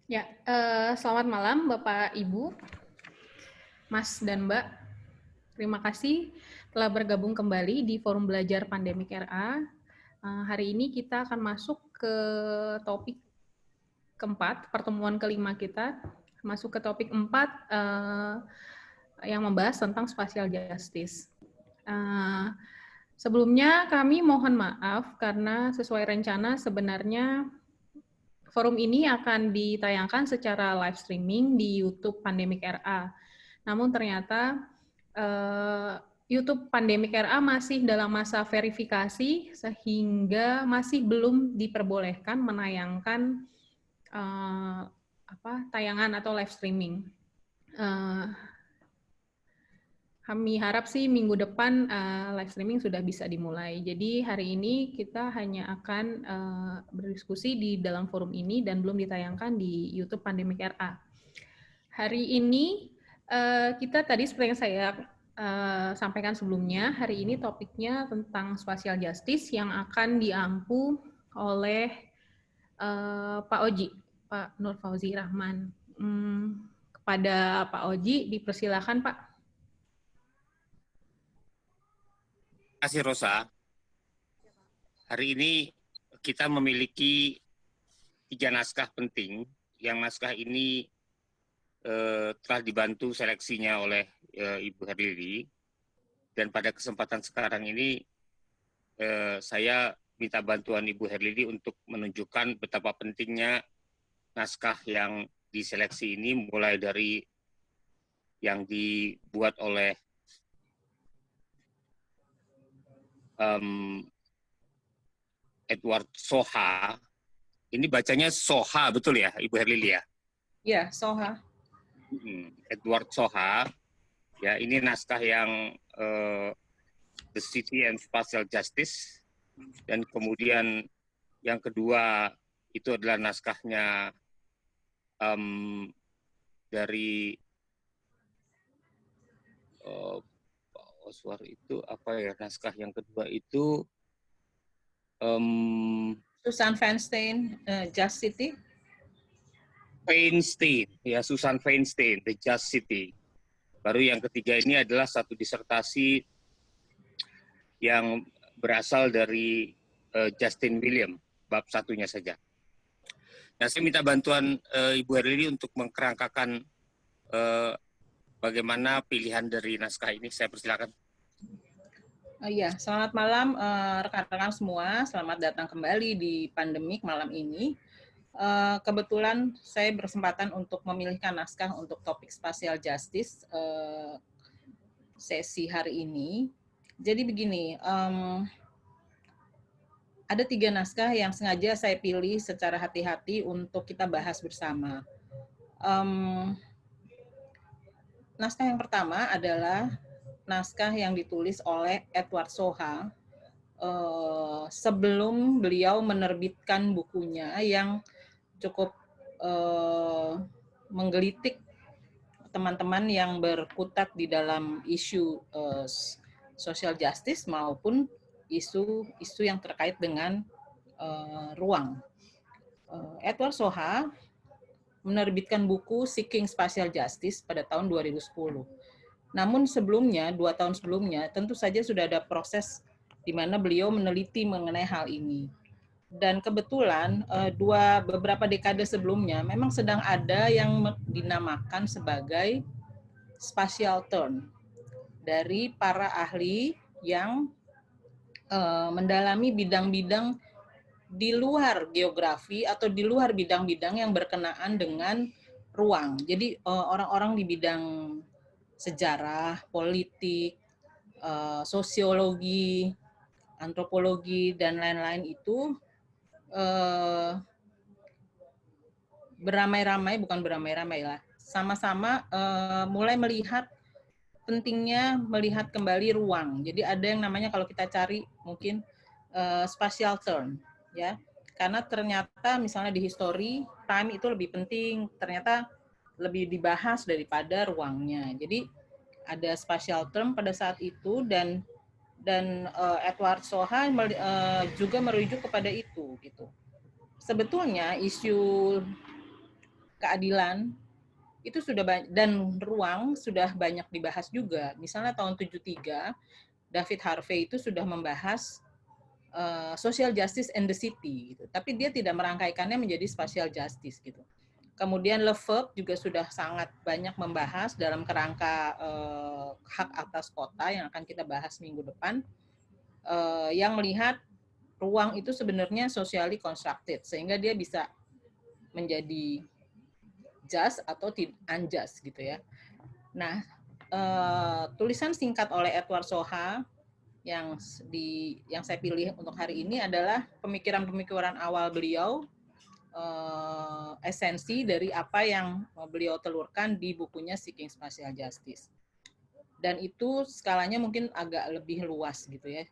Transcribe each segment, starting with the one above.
Ya, selamat malam Bapak Ibu, Mas dan Mbak. Terima kasih telah bergabung kembali di Forum Belajar Pandemik RA. Hari ini kita akan masuk ke topik keempat, pertemuan kelima kita. Masuk ke topik 4 yang membahas tentang spatial justice. Sebelumnya kami mohon maaf karena sesuai rencana sebenarnya forum ini akan ditayangkan secara live streaming di YouTube Pandemik RA. Namun ternyata YouTube Pandemik RA masih dalam masa verifikasi sehingga masih belum diperbolehkan menayangkan tayangan atau live streaming. Kami harap sih minggu depan live streaming sudah bisa dimulai. Jadi hari ini kita hanya akan berdiskusi di dalam forum ini dan belum ditayangkan di YouTube Pandemik RA. Hari ini kita tadi seperti yang saya sampaikan sebelumnya, hari ini topiknya tentang spatial justice yang akan diampu oleh Pak Oji, Pak Nur Fauzi Rahman. Kepada Pak Oji, dipersilakan Pak. Terima kasih Rosa. Hari ini kita memiliki 3 naskah penting, yang naskah ini telah dibantu seleksinya oleh Ibu Herlili, dan pada kesempatan sekarang ini saya minta bantuan Ibu Herlili untuk menunjukkan betapa pentingnya naskah yang diseleksi ini, mulai dari yang dibuat oleh Edward Soha. Ini bacanya Soha, betul ya, Ibu Herlili ya? Ya, Soha. Edward Soha. Ya, ini naskah yang The City and Spatial Justice. Dan kemudian yang kedua itu adalah naskahnya dari Oswar itu apa ya, naskah yang kedua itu Susan Feinstein, Just City. Feinstein, ya, Susan Feinstein, The Just City. Baru yang ketiga ini adalah satu disertasi yang berasal dari Justin William, bab satunya saja. Nah, saya minta bantuan Ibu Herlili untuk mengkerangkakan bagaimana pilihan dari naskah ini. Saya persilakan. Iya, selamat malam rekan-rekan semua. Selamat datang kembali di Pandemik malam ini. Kebetulan saya berkesempatan untuk memilihkan naskah untuk topik spatial justice sesi hari ini. Jadi begini, ada 3 naskah yang sengaja saya pilih secara hati-hati untuk kita bahas bersama. Naskah yang pertama adalah naskah yang ditulis oleh Edward Soha sebelum beliau menerbitkan bukunya yang cukup menggelitik teman-teman yang berkutat di dalam isu social justice maupun isu yang terkait dengan ruang. Edward Soha menerbitkan buku Seeking Spatial Justice pada tahun 2010. Namun sebelumnya, 2 tahun sebelumnya, tentu saja sudah ada proses di mana beliau meneliti mengenai hal ini. Dan kebetulan beberapa dekade sebelumnya memang sedang ada yang dinamakan sebagai spatial turn dari para ahli yang mendalami bidang-bidang di luar geografi atau di luar bidang-bidang yang berkenaan dengan ruang. Jadi orang-orang di bidang sejarah, politik, sosiologi, antropologi, dan lain-lain itu beramai-ramai lah, sama-sama mulai melihat pentingnya melihat kembali ruang. Jadi ada yang namanya kalau kita cari mungkin spatial turn, ya, karena ternyata misalnya di history time itu lebih penting, ternyata lebih dibahas daripada ruangnya. Jadi ada spatial turn pada saat itu dan Edward Soha juga merujuk kepada itu gitu. Sebetulnya isu keadilan itu sudah banyak, dan ruang sudah banyak dibahas juga. Misalnya tahun 73 David Harvey itu sudah membahas social justice and the city gitu. Tapi dia tidak merangkaikannya menjadi spatial justice gitu. Kemudian Lefebvre juga sudah sangat banyak membahas dalam kerangka hak atas kota yang akan kita bahas minggu depan, yang melihat ruang itu sebenarnya socially constructed, sehingga dia bisa menjadi just atau unjust gitu ya. Nah, tulisan singkat oleh Edward Soha yang saya pilih untuk hari ini adalah pemikiran-pemikiran awal beliau, esensi dari apa yang beliau telurkan di bukunya Seeking Spatial Justice. Dan itu skalanya mungkin agak lebih luas gitu ya.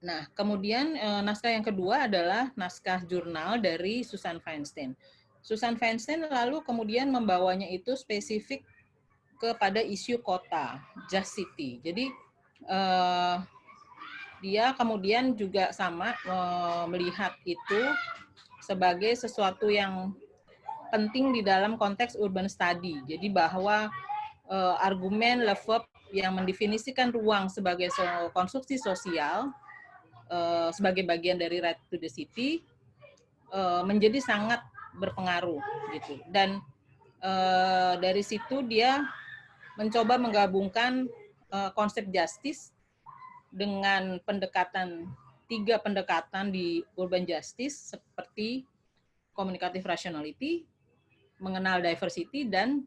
Nah, kemudian naskah yang kedua adalah naskah jurnal dari Susan Feinstein. Susan Feinstein lalu kemudian membawanya itu spesifik kepada isu kota, Just City. Jadi dia kemudian juga sama melihat itu sebagai sesuatu yang penting di dalam konteks urban study. Jadi bahwa argumen Lefebvre yang mendefinisikan ruang sebagai konstruksi sosial sebagai bagian dari right to the city menjadi sangat berpengaruh gitu. Dan dari situ dia mencoba menggabungkan konsep justice dengan tiga pendekatan di urban justice seperti communicative rationality, mengenal diversity, dan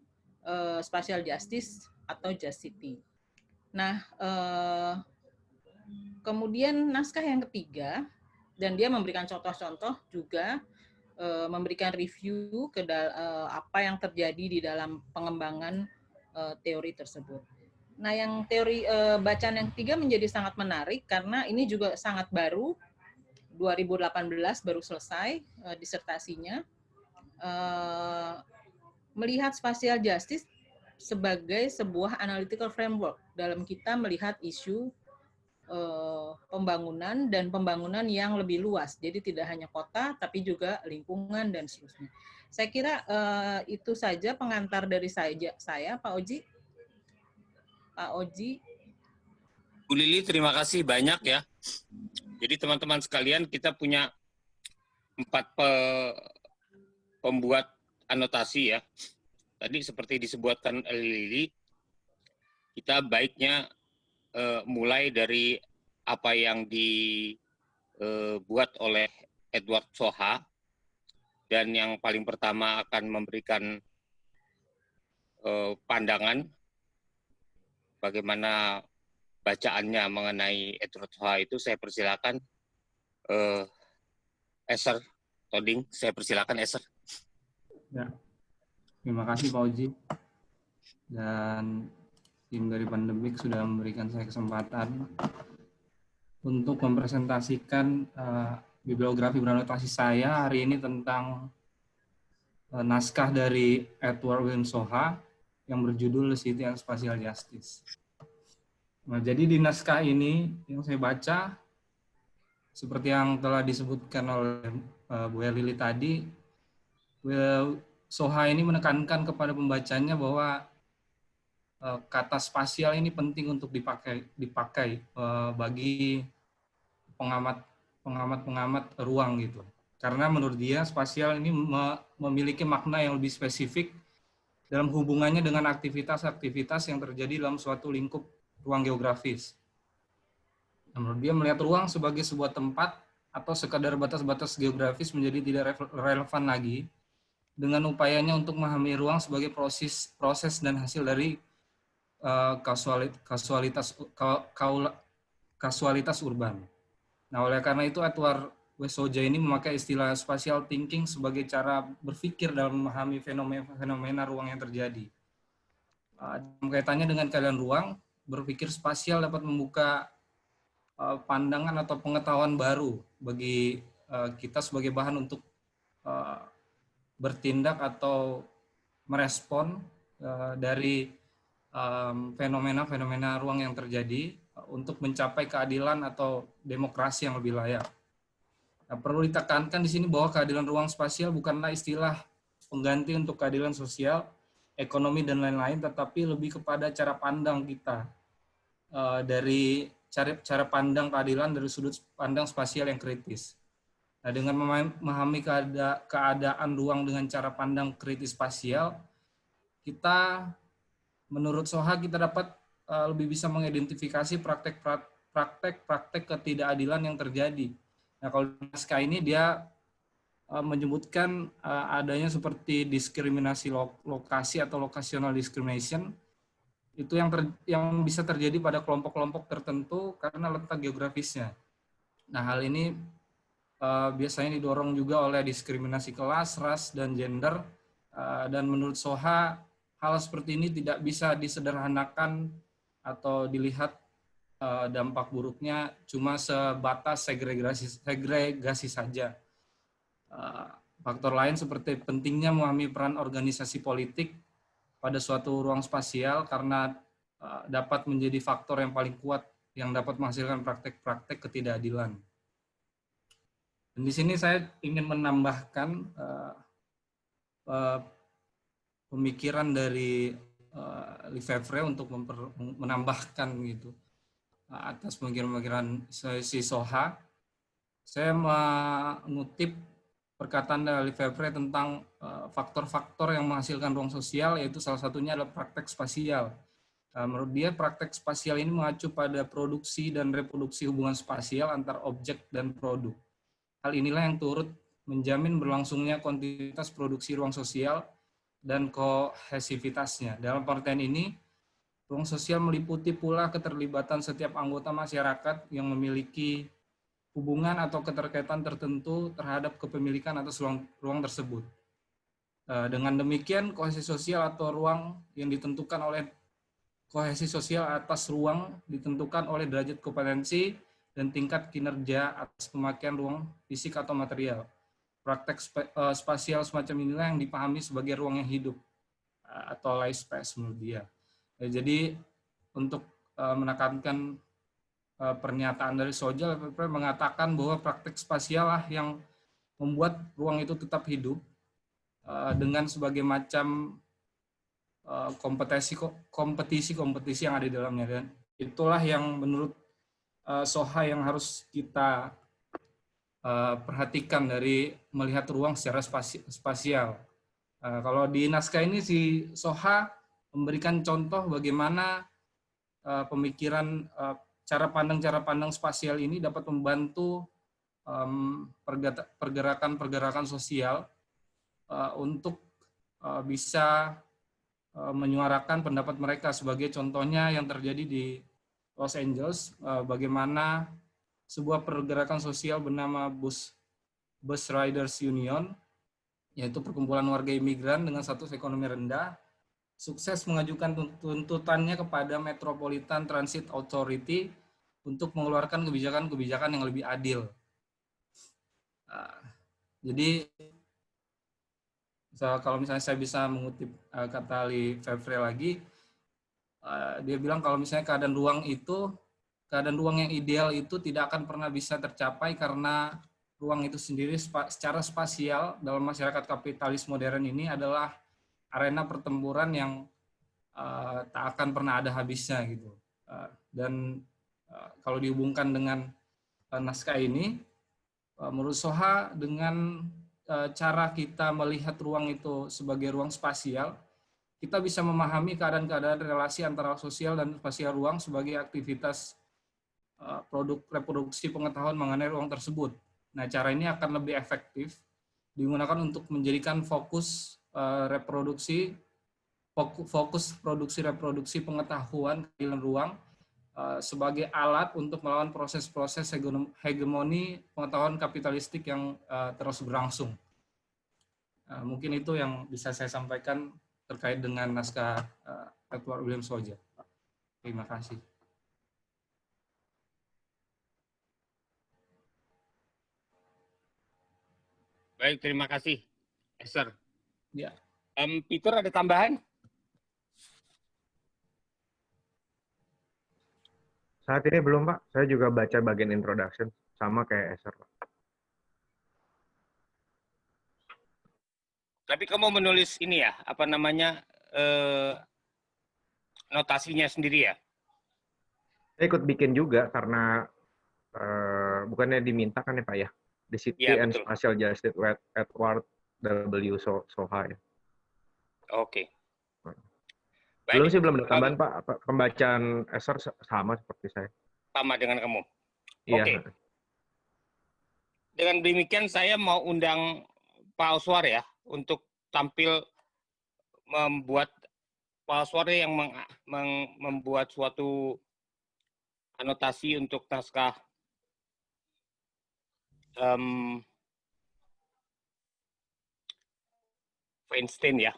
spatial justice atau just city. Nah, kemudian naskah yang ketiga, dan dia memberikan contoh-contoh juga, memberikan review ke apa yang terjadi di dalam pengembangan teori tersebut. Nah, yang teori bacaan yang ketiga menjadi sangat menarik karena ini juga sangat baru, 2018 baru selesai disertasinya, melihat spatial justice sebagai sebuah analytical framework dalam kita melihat isu pembangunan dan pembangunan yang lebih luas. Jadi tidak hanya kota, tapi juga lingkungan dan seterusnya. Saya kira itu saja pengantar dari saya, Pak Oji. Pak Oji. Bu Lili, terima kasih banyak ya. Jadi teman-teman sekalian, kita punya 4 pembuat anotasi ya. Tadi seperti disebutkan oleh Lili, kita baiknya mulai dari apa yang dibuat oleh Edward Soha, dan yang paling pertama akan memberikan pandangan bagaimana bacaannya mengenai Edward Soha itu. Saya persilakan Eser Toding, saya persilakan Eser. Ya, terima kasih Pak Oji dan tim dari Pandemik sudah memberikan saya kesempatan untuk mempresentasikan bibliografi beranotasi saya hari ini tentang naskah dari Edward William Soha yang berjudul The City and Spatial Justice. Nah, jadi di naskah ini yang saya baca, seperti yang telah disebutkan oleh Bu Lili tadi, Soha ini menekankan kepada pembacanya bahwa kata spasial ini penting untuk dipakai bagi pengamat ruang gitu. Karena menurut dia spasial ini memiliki makna yang lebih spesifik dalam hubungannya dengan aktivitas-aktivitas yang terjadi dalam suatu lingkup ruang geografis. Menurut dia melihat ruang sebagai sebuah tempat atau sekadar batas-batas geografis menjadi tidak relevan lagi dengan upayanya untuk memahami ruang sebagai proses dan hasil dari kasualitas urban. Nah, oleh karena itu Edward W. Soha ini memakai istilah spatial thinking sebagai cara berpikir dalam memahami fenomena ruang yang terjadi. Dalam kaitannya dengan keadaan ruang, berpikir spasial dapat membuka pandangan atau pengetahuan baru bagi kita sebagai bahan untuk bertindak atau merespon dari fenomena-fenomena ruang yang terjadi untuk mencapai keadilan atau demokrasi yang lebih layak. Nah, perlu ditekankan di sini bahwa keadilan ruang spasial bukanlah istilah pengganti untuk keadilan sosial, ekonomi, dan lain-lain, tetapi lebih kepada cara pandang kita dari cara pandang keadilan dari sudut pandang spasial yang kritis. Nah, dengan memahami keadaan ruang dengan cara pandang kritis spasial, kita menurut Soha kita dapat lebih bisa mengidentifikasi praktek ketidakadilan yang terjadi. Nah, kalau di naskah ini dia menyebutkan adanya seperti diskriminasi lokasi atau locational discrimination, itu yang bisa terjadi pada kelompok-kelompok tertentu karena letak geografisnya. Nah, hal ini biasanya didorong juga oleh diskriminasi kelas, ras, dan gender. Dan menurut Soha, hal seperti ini tidak bisa disederhanakan atau dilihat dampak buruknya cuma sebatas segregasi saja. Faktor lain seperti pentingnya memahami peran organisasi politik pada suatu ruang spasial karena dapat menjadi faktor yang paling kuat yang dapat menghasilkan praktek-praktek ketidakadilan. Dan di sini saya ingin menambahkan pemikiran dari Lefebvre untuk menambahkan gitu atas pemikiran si Soha. Saya mengutip perkataan dari Lefebvre tentang faktor-faktor yang menghasilkan ruang sosial, yaitu salah satunya adalah praktek spasial. Menurut dia, praktek spasial ini mengacu pada produksi dan reproduksi hubungan spasial antar objek dan produk. Hal inilah yang turut menjamin berlangsungnya kontinuitas produksi ruang sosial dan kohesivitasnya. Dalam pengertian ini, ruang sosial meliputi pula keterlibatan setiap anggota masyarakat yang memiliki hubungan atau keterkaitan tertentu terhadap kepemilikan atas ruang tersebut. Dengan demikian, kohesi sosial atau ruang yang ditentukan oleh kohesi sosial atas ruang ditentukan oleh derajat kompetensi dan tingkat kinerja atas pemakaian ruang fisik atau material. Praktek spasial semacam inilah yang dipahami sebagai ruang yang hidup atau life space menurut dia. Jadi untuk menekankan pernyataan dari Soja, Lefebvre mengatakan bahwa praktek spasial lah yang membuat ruang itu tetap hidup dengan sebagai macam kompetisi yang ada di dalamnya, dan itulah yang menurut Soha yang harus kita perhatikan dari melihat ruang secara spasial. Kalau di naskah ini si Soha memberikan contoh bagaimana pemikiran cara pandang spasial ini dapat membantu pergerakan sosial untuk bisa menyuarakan pendapat mereka. Sebagai contohnya yang terjadi di Los Angeles, bagaimana sebuah pergerakan sosial bernama Bus Riders Union, yaitu perkumpulan warga imigran dengan status ekonomi rendah, sukses mengajukan tuntutannya kepada Metropolitan Transit Authority untuk mengeluarkan kebijakan-kebijakan yang lebih adil. Jadi, kalau misalnya saya bisa mengutip kata Lefebvre lagi, dia bilang kalau misalnya keadaan ruang yang ideal itu tidak akan pernah bisa tercapai karena ruang itu sendiri secara spasial dalam masyarakat kapitalis modern ini adalah arena pertempuran yang tak akan pernah ada habisnya gitu. Dan kalau dihubungkan dengan naskah ini, menurut Soha dengan cara kita melihat ruang itu sebagai ruang spasial, kita bisa memahami keadaan-keadaan relasi antara sosial dan spasial ruang sebagai aktivitas produk reproduksi pengetahuan mengenai ruang tersebut. Nah, cara ini akan lebih efektif digunakan untuk menjadikan fokus reproduksi pengetahuan keadilan ruang sebagai alat untuk melawan proses-proses hegemoni pengetahuan kapitalistik yang terus berlangsung. Mungkin itu yang bisa saya sampaikan terkait dengan naskah Edward William Soja. Terima kasih. Baik, terima kasih, Esther. Ya. Peter, ada tambahan? Saat ini belum, Pak. Saya juga baca bagian introduction, sama kayak Esther, Pak. Tapi kamu menulis ini ya, apa namanya, notasinya sendiri ya? Saya ikut bikin juga karena bukannya diminta kan ya Pak ya? The City Iya, and betul. Spatial Justice Edward W. Soha ya. Oke. Belum Baik. sih, belum ada tambahan Pak. Pembacaan eser sama seperti saya. Sama dengan kamu. Iya. Oke. Dengan demikian saya mau undang Pak Oswar ya untuk tampil membuat Pak Oswar yang membuat suatu anotasi untuk naskah Feinstein ya.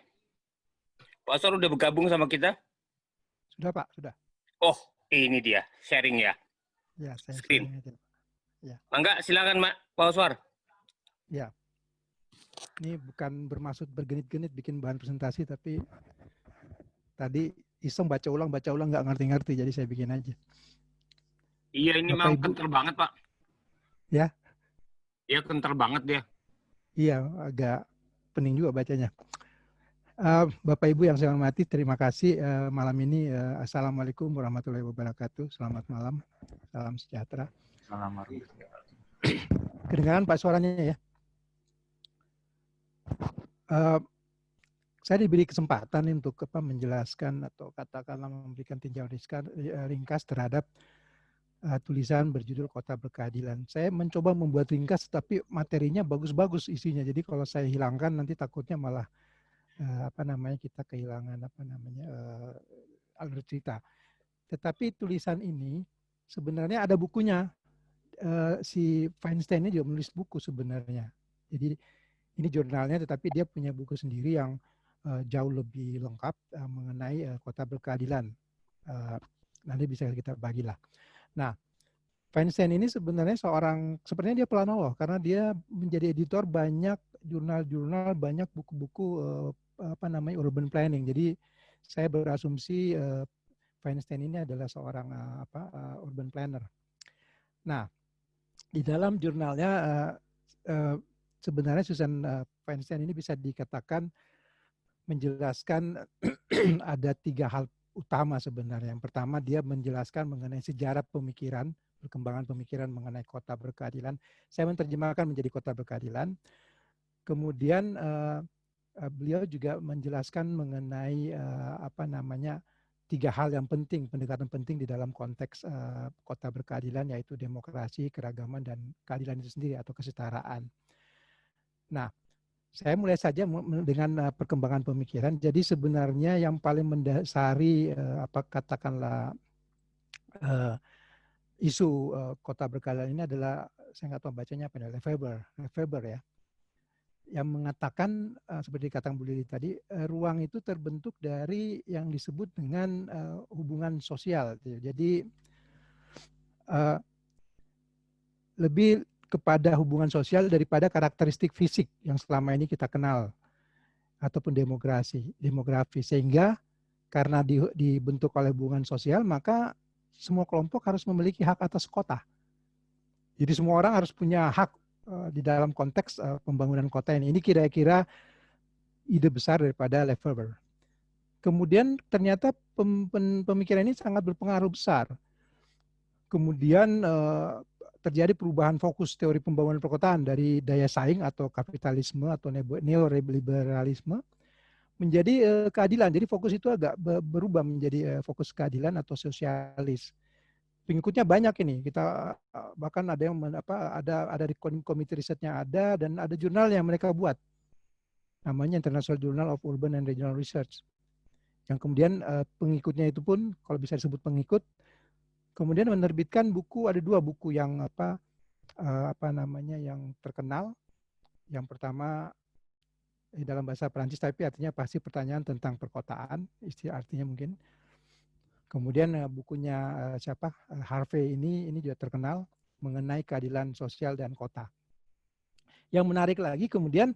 Pak Oswar udah bergabung sama kita? Sudah Pak, sudah. Oh, ini dia sharing ya. Ya, saya Screen. sharing aja. Ya. Mangga, silakan Pak Oswar. Ya. Ini bukan bermaksud bergenit-genit bikin bahan presentasi, tapi tadi iseng baca ulang nggak ngerti-ngerti, jadi saya bikin aja. Iya, ini Bapak, memang Ibu. kental banget Pak. Ya? Iya, kental banget dia. Iya, agak pening juga bacanya. Bapak Ibu yang saya hormati, terima kasih malam ini. Assalamualaikum warahmatullahi wabarakatuh. Selamat malam, salam sejahtera. Assalamualaikum. Kedengaran Pak suaranya ya? Saya diberi kesempatan untuk menjelaskan atau katakanlah memberikan tinjauan ringkas terhadap tulisan berjudul Kota Berkeadilan. Saya mencoba membuat ringkas, tapi materinya bagus-bagus isinya. Jadi kalau saya hilangkan nanti takutnya malah kita kehilangan alur cerita. Tetapi tulisan ini sebenarnya ada bukunya. Si Feinstein ini juga menulis buku sebenarnya. Jadi ini jurnalnya, tetapi dia punya buku sendiri yang jauh lebih lengkap mengenai Kota Berkeadilan. Nanti bisa kita bagilah. Nah, Feinstein ini sebenarnya sepertinya dia planolog karena dia menjadi editor banyak jurnal-jurnal, banyak buku-buku urban planning. Jadi saya berasumsi Feinstein ini adalah seorang urban planner. Nah, di dalam jurnalnya sebenarnya Susan Feinstein ini bisa dikatakan menjelaskan ada 3 hal utama sebenarnya. Yang pertama, dia menjelaskan mengenai sejarah pemikiran, perkembangan pemikiran mengenai kota berkeadilan. Saya menerjemahkan menjadi kota berkeadilan. Kemudian beliau juga menjelaskan mengenai 3 hal yang penting, pendekatan penting di dalam konteks kota berkeadilan, yaitu demokrasi, keragaman, dan keadilan itu sendiri atau kesetaraan. Nah, saya mulai saja dengan perkembangan pemikiran. Jadi sebenarnya yang paling mendasari isu kota berkeadilan ini adalah, saya nggak tahu bacanya apa, Lefebvre ya, yang mengatakan seperti dikatakan Bu Lili tadi, ruang itu terbentuk dari yang disebut dengan hubungan sosial. Jadi lebih kepada hubungan sosial daripada karakteristik fisik yang selama ini kita kenal ataupun demografi. Sehingga karena dibentuk oleh hubungan sosial, maka semua kelompok harus memiliki hak atas kota. Jadi semua orang harus punya hak di dalam konteks pembangunan kota ini. Ini kira-kira ide besar daripada Lefebvre. Kemudian ternyata pemikiran ini sangat berpengaruh besar. Kemudian terjadi perubahan fokus teori pembangunan perkotaan dari daya saing atau kapitalisme atau neoliberalisme menjadi keadilan. Jadi fokus itu agak berubah menjadi fokus keadilan atau sosialis. Pengikutnya banyak ini. Kita bahkan ada yang ada di komite risetnya ada, dan ada jurnal yang mereka buat. Namanya International Journal of Urban and Regional Research. Yang kemudian pengikutnya itu pun, kalau bisa disebut pengikut, kemudian menerbitkan buku, ada 2 buku yang yang terkenal. Yang pertama di dalam bahasa Perancis, tapi artinya pasti pertanyaan tentang perkotaan, istilah artinya mungkin. Kemudian bukunya Harvey ini juga terkenal mengenai keadilan sosial dan kota. Yang menarik lagi kemudian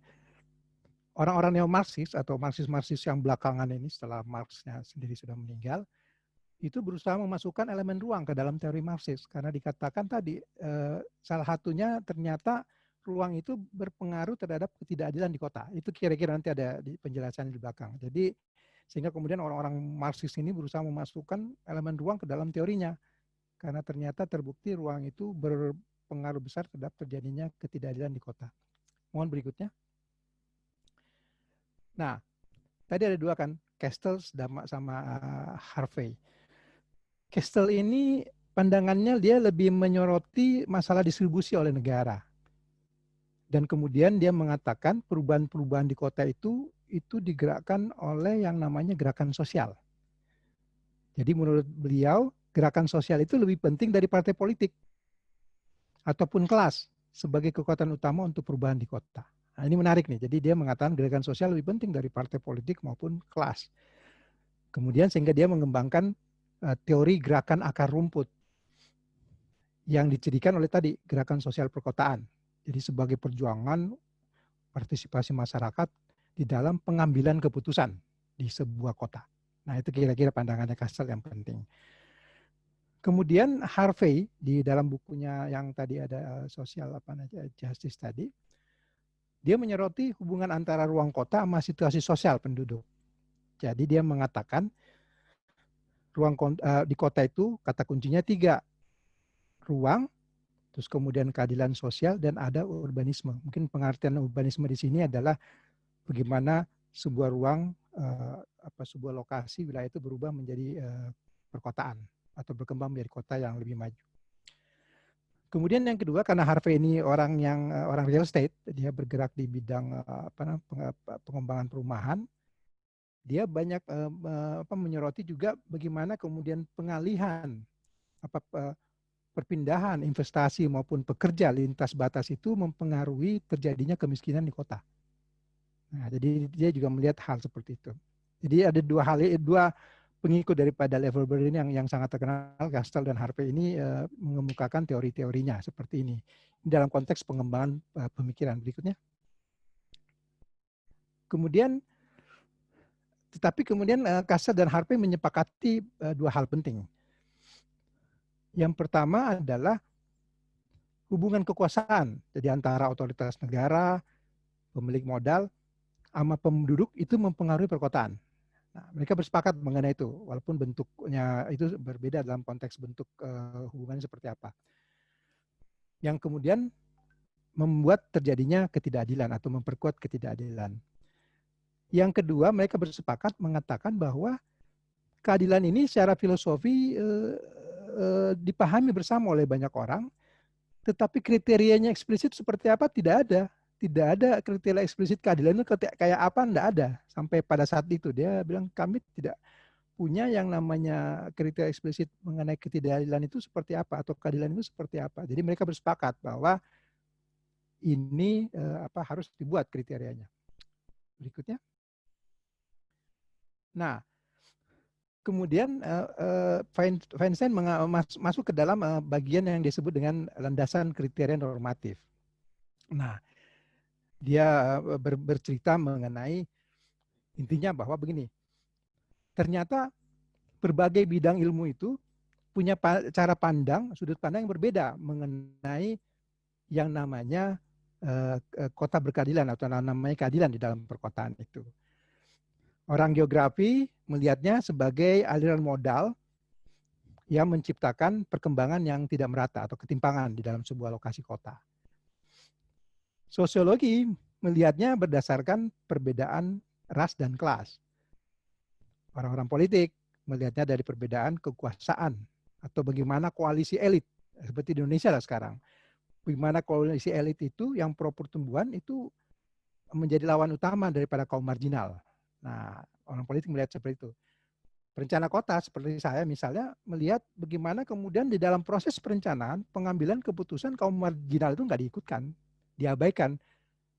orang-orang neo-Marxis atau Marxis yang belakangan ini setelah Marxnya sendiri sudah meninggal, itu berusaha memasukkan elemen ruang ke dalam teori Marxis karena dikatakan tadi salah satunya ternyata ruang itu berpengaruh terhadap ketidakadilan di kota. Itu kira-kira nanti ada di penjelasan di belakang. Jadi sehingga kemudian orang-orang Marxis ini berusaha memasukkan elemen ruang ke dalam teorinya. Karena ternyata terbukti ruang itu berpengaruh besar terhadap terjadinya ketidakadilan di kota. Mohon berikutnya. Nah, tadi ada dua kan, Castle sama Harvey. Castle ini pandangannya dia lebih menyoroti masalah distribusi oleh negara. Dan kemudian dia mengatakan perubahan-perubahan di kota itu digerakkan oleh yang namanya gerakan sosial. Jadi menurut beliau, gerakan sosial itu lebih penting dari partai politik ataupun kelas sebagai kekuatan utama untuk perubahan di kota. Nah, ini menarik nih. Jadi dia mengatakan gerakan sosial lebih penting dari partai politik maupun kelas. Kemudian sehingga dia mengembangkan teori gerakan akar rumput yang dicirikan oleh tadi gerakan sosial perkotaan. Jadi sebagai perjuangan partisipasi masyarakat di dalam pengambilan keputusan di sebuah kota. Nah, itu kira-kira pandangannya Castle yang penting. Kemudian Harvey di dalam bukunya yang tadi ada Social Justice tadi, dia menyoroti hubungan antara ruang kota sama situasi sosial penduduk. Jadi dia mengatakan ruang di kota itu kata kuncinya 3. Ruang, terus kemudian keadilan sosial, dan ada urbanisme. Mungkin pengertian urbanisme di sini adalah bagaimana sebuah ruang, sebuah lokasi wilayah itu berubah menjadi perkotaan atau berkembang menjadi kota yang lebih maju. Kemudian yang kedua, karena Harvey ini orang real estate, dia bergerak di bidang pengembangan perumahan, dia banyak menyoroti juga bagaimana kemudian pengalihan perpindahan investasi maupun pekerja lintas batas itu mempengaruhi terjadinya kemiskinan di kota. Nah, jadi dia juga melihat hal seperti itu. Jadi ada dua pengikut daripada Leverberg ini yang sangat terkenal, Castle dan Harvey ini mengemukakan teori-teorinya seperti ini dalam konteks pengembangan pemikiran. Berikutnya. Tetapi kemudian Castle dan Harvey menyepakati dua hal penting. Yang pertama adalah hubungan kekuasaan, jadi antara otoritas negara, pemilik modal, sama penduduk itu mempengaruhi perkotaan. Nah, mereka bersepakat mengenai itu, walaupun bentuknya itu berbeda dalam konteks bentuk hubungannya seperti apa. Yang kemudian membuat terjadinya ketidakadilan atau memperkuat ketidakadilan. Yang kedua, mereka bersepakat mengatakan bahwa keadilan ini secara filosofi dipahami bersama oleh banyak orang, tetapi kriterianya eksplisit seperti apa tidak ada. Tidak ada kriteria eksplisit keadilan itu kayak apa, tidak ada. Sampai pada saat itu dia bilang kami tidak punya yang namanya kriteria eksplisit mengenai ketidakadilan itu seperti apa atau keadilan itu seperti apa. Jadi mereka bersepakat bahwa ini harus dibuat kriterianya. Berikutnya. Nah, kemudian Feinstein masuk ke dalam bagian yang disebut dengan landasan kriteria normatif. Nah, dia bercerita mengenai intinya bahwa begini, ternyata berbagai bidang ilmu itu punya cara pandang, sudut pandang yang berbeda mengenai yang namanya kota berkeadilan atau namanya keadilan di dalam perkotaan itu. Orang geografi melihatnya sebagai aliran modal yang menciptakan perkembangan yang tidak merata atau ketimpangan di dalam sebuah lokasi kota. Sosiologi melihatnya berdasarkan perbedaan ras dan kelas. Orang-orang politik melihatnya dari perbedaan kekuasaan atau bagaimana koalisi elit seperti di Indonesia lah sekarang. Bagaimana koalisi elit itu yang pro pertumbuhan itu menjadi lawan utama daripada kaum marginal. Nah, orang politik melihat seperti itu. Perencana kota seperti saya misalnya melihat bagaimana kemudian di dalam proses perencanaan pengambilan keputusan kaum marginal itu nggak diikutkan, diabaikan.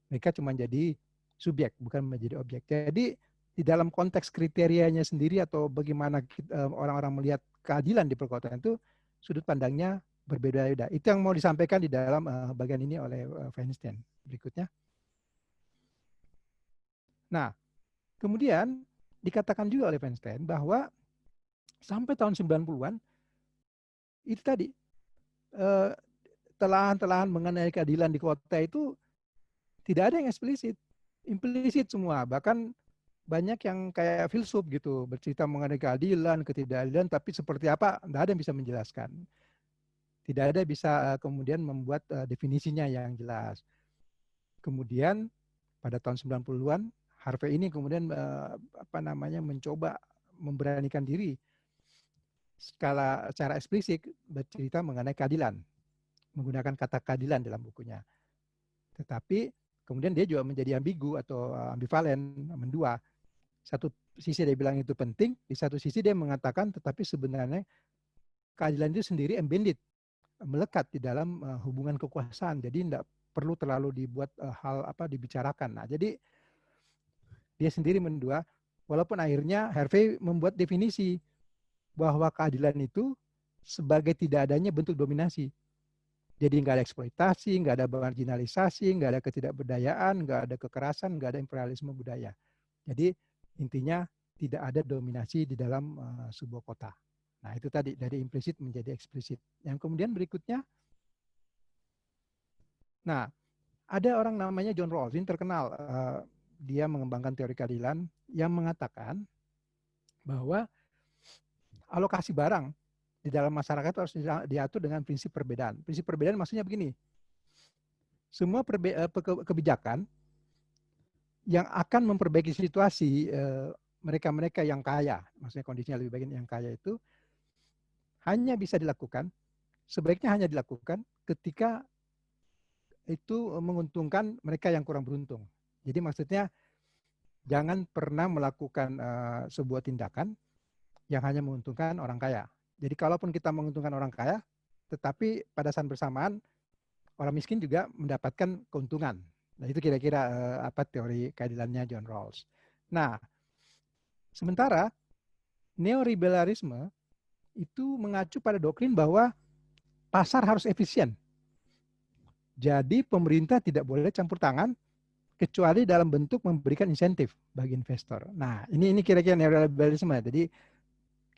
Mereka cuma jadi subjek, bukan menjadi objek. Jadi di dalam konteks kriterianya sendiri atau bagaimana orang-orang melihat keadilan di perkotaan itu sudut pandangnya berbeda-beda. Itu yang mau disampaikan di dalam bagian ini oleh Feinstein. Berikutnya. Nah, kemudian dikatakan juga oleh Feinstein bahwa sampai tahun 90-an itu tadi telahan-telahan mengenai keadilan di kota itu tidak ada yang eksplisit, implisit semua. Bahkan banyak yang kayak filsuf gitu, bercerita mengenai keadilan, ketidakadilan, tapi seperti apa, tidak ada yang bisa menjelaskan. Tidak ada bisa kemudian membuat definisinya yang jelas. Kemudian pada tahun 90-an, Harvey ini kemudian mencoba memberanikan diri secara eksplisit bercerita mengenai keadilan, menggunakan kata keadilan dalam bukunya. Tetapi kemudian dia juga menjadi ambigu atau ambivalen, mendua. Satu sisi dia bilang itu penting, di satu sisi dia mengatakan tetapi sebenarnya keadilan itu sendiri embedded, melekat di dalam hubungan kekuasaan. Jadi tidak perlu terlalu dibuat dibicarakan. Nah, jadi dia sendiri mendua, walaupun akhirnya Harvey membuat definisi bahwa keadilan itu sebagai tidak adanya bentuk dominasi. Jadi nggak ada eksploitasi, nggak ada marginalisasi, nggak ada ketidakberdayaan, nggak ada kekerasan, nggak ada imperialisme budaya. Jadi intinya tidak ada dominasi di dalam sebuah kota. Nah itu tadi dari implisit menjadi eksplisit. Yang kemudian berikutnya, nah ada orang namanya John Rawls, ini terkenal. Dia mengembangkan teori keadilan yang mengatakan bahwa alokasi barang di dalam masyarakat harus diatur dengan prinsip perbedaan. Prinsip perbedaan maksudnya begini, semua kebijakan yang akan memperbaiki situasi mereka-mereka yang kaya, maksudnya kondisinya lebih baik yang kaya itu, hanya bisa dilakukan, sebaiknya hanya dilakukan ketika itu menguntungkan mereka yang kurang beruntung. Jadi maksudnya jangan pernah melakukan sebuah tindakan yang hanya menguntungkan orang kaya. Jadi kalaupun kita menguntungkan orang kaya, tetapi pada saat bersamaan orang miskin juga mendapatkan keuntungan. Nah itu kira-kira teori keadilannya John Rawls. Nah, sementara neoliberalisme itu mengacu pada doktrin bahwa pasar harus efisien. Jadi pemerintah tidak boleh campur tangan kecuali dalam bentuk memberikan insentif bagi investor. Nah, ini kira-kira neoliberalisme. Jadi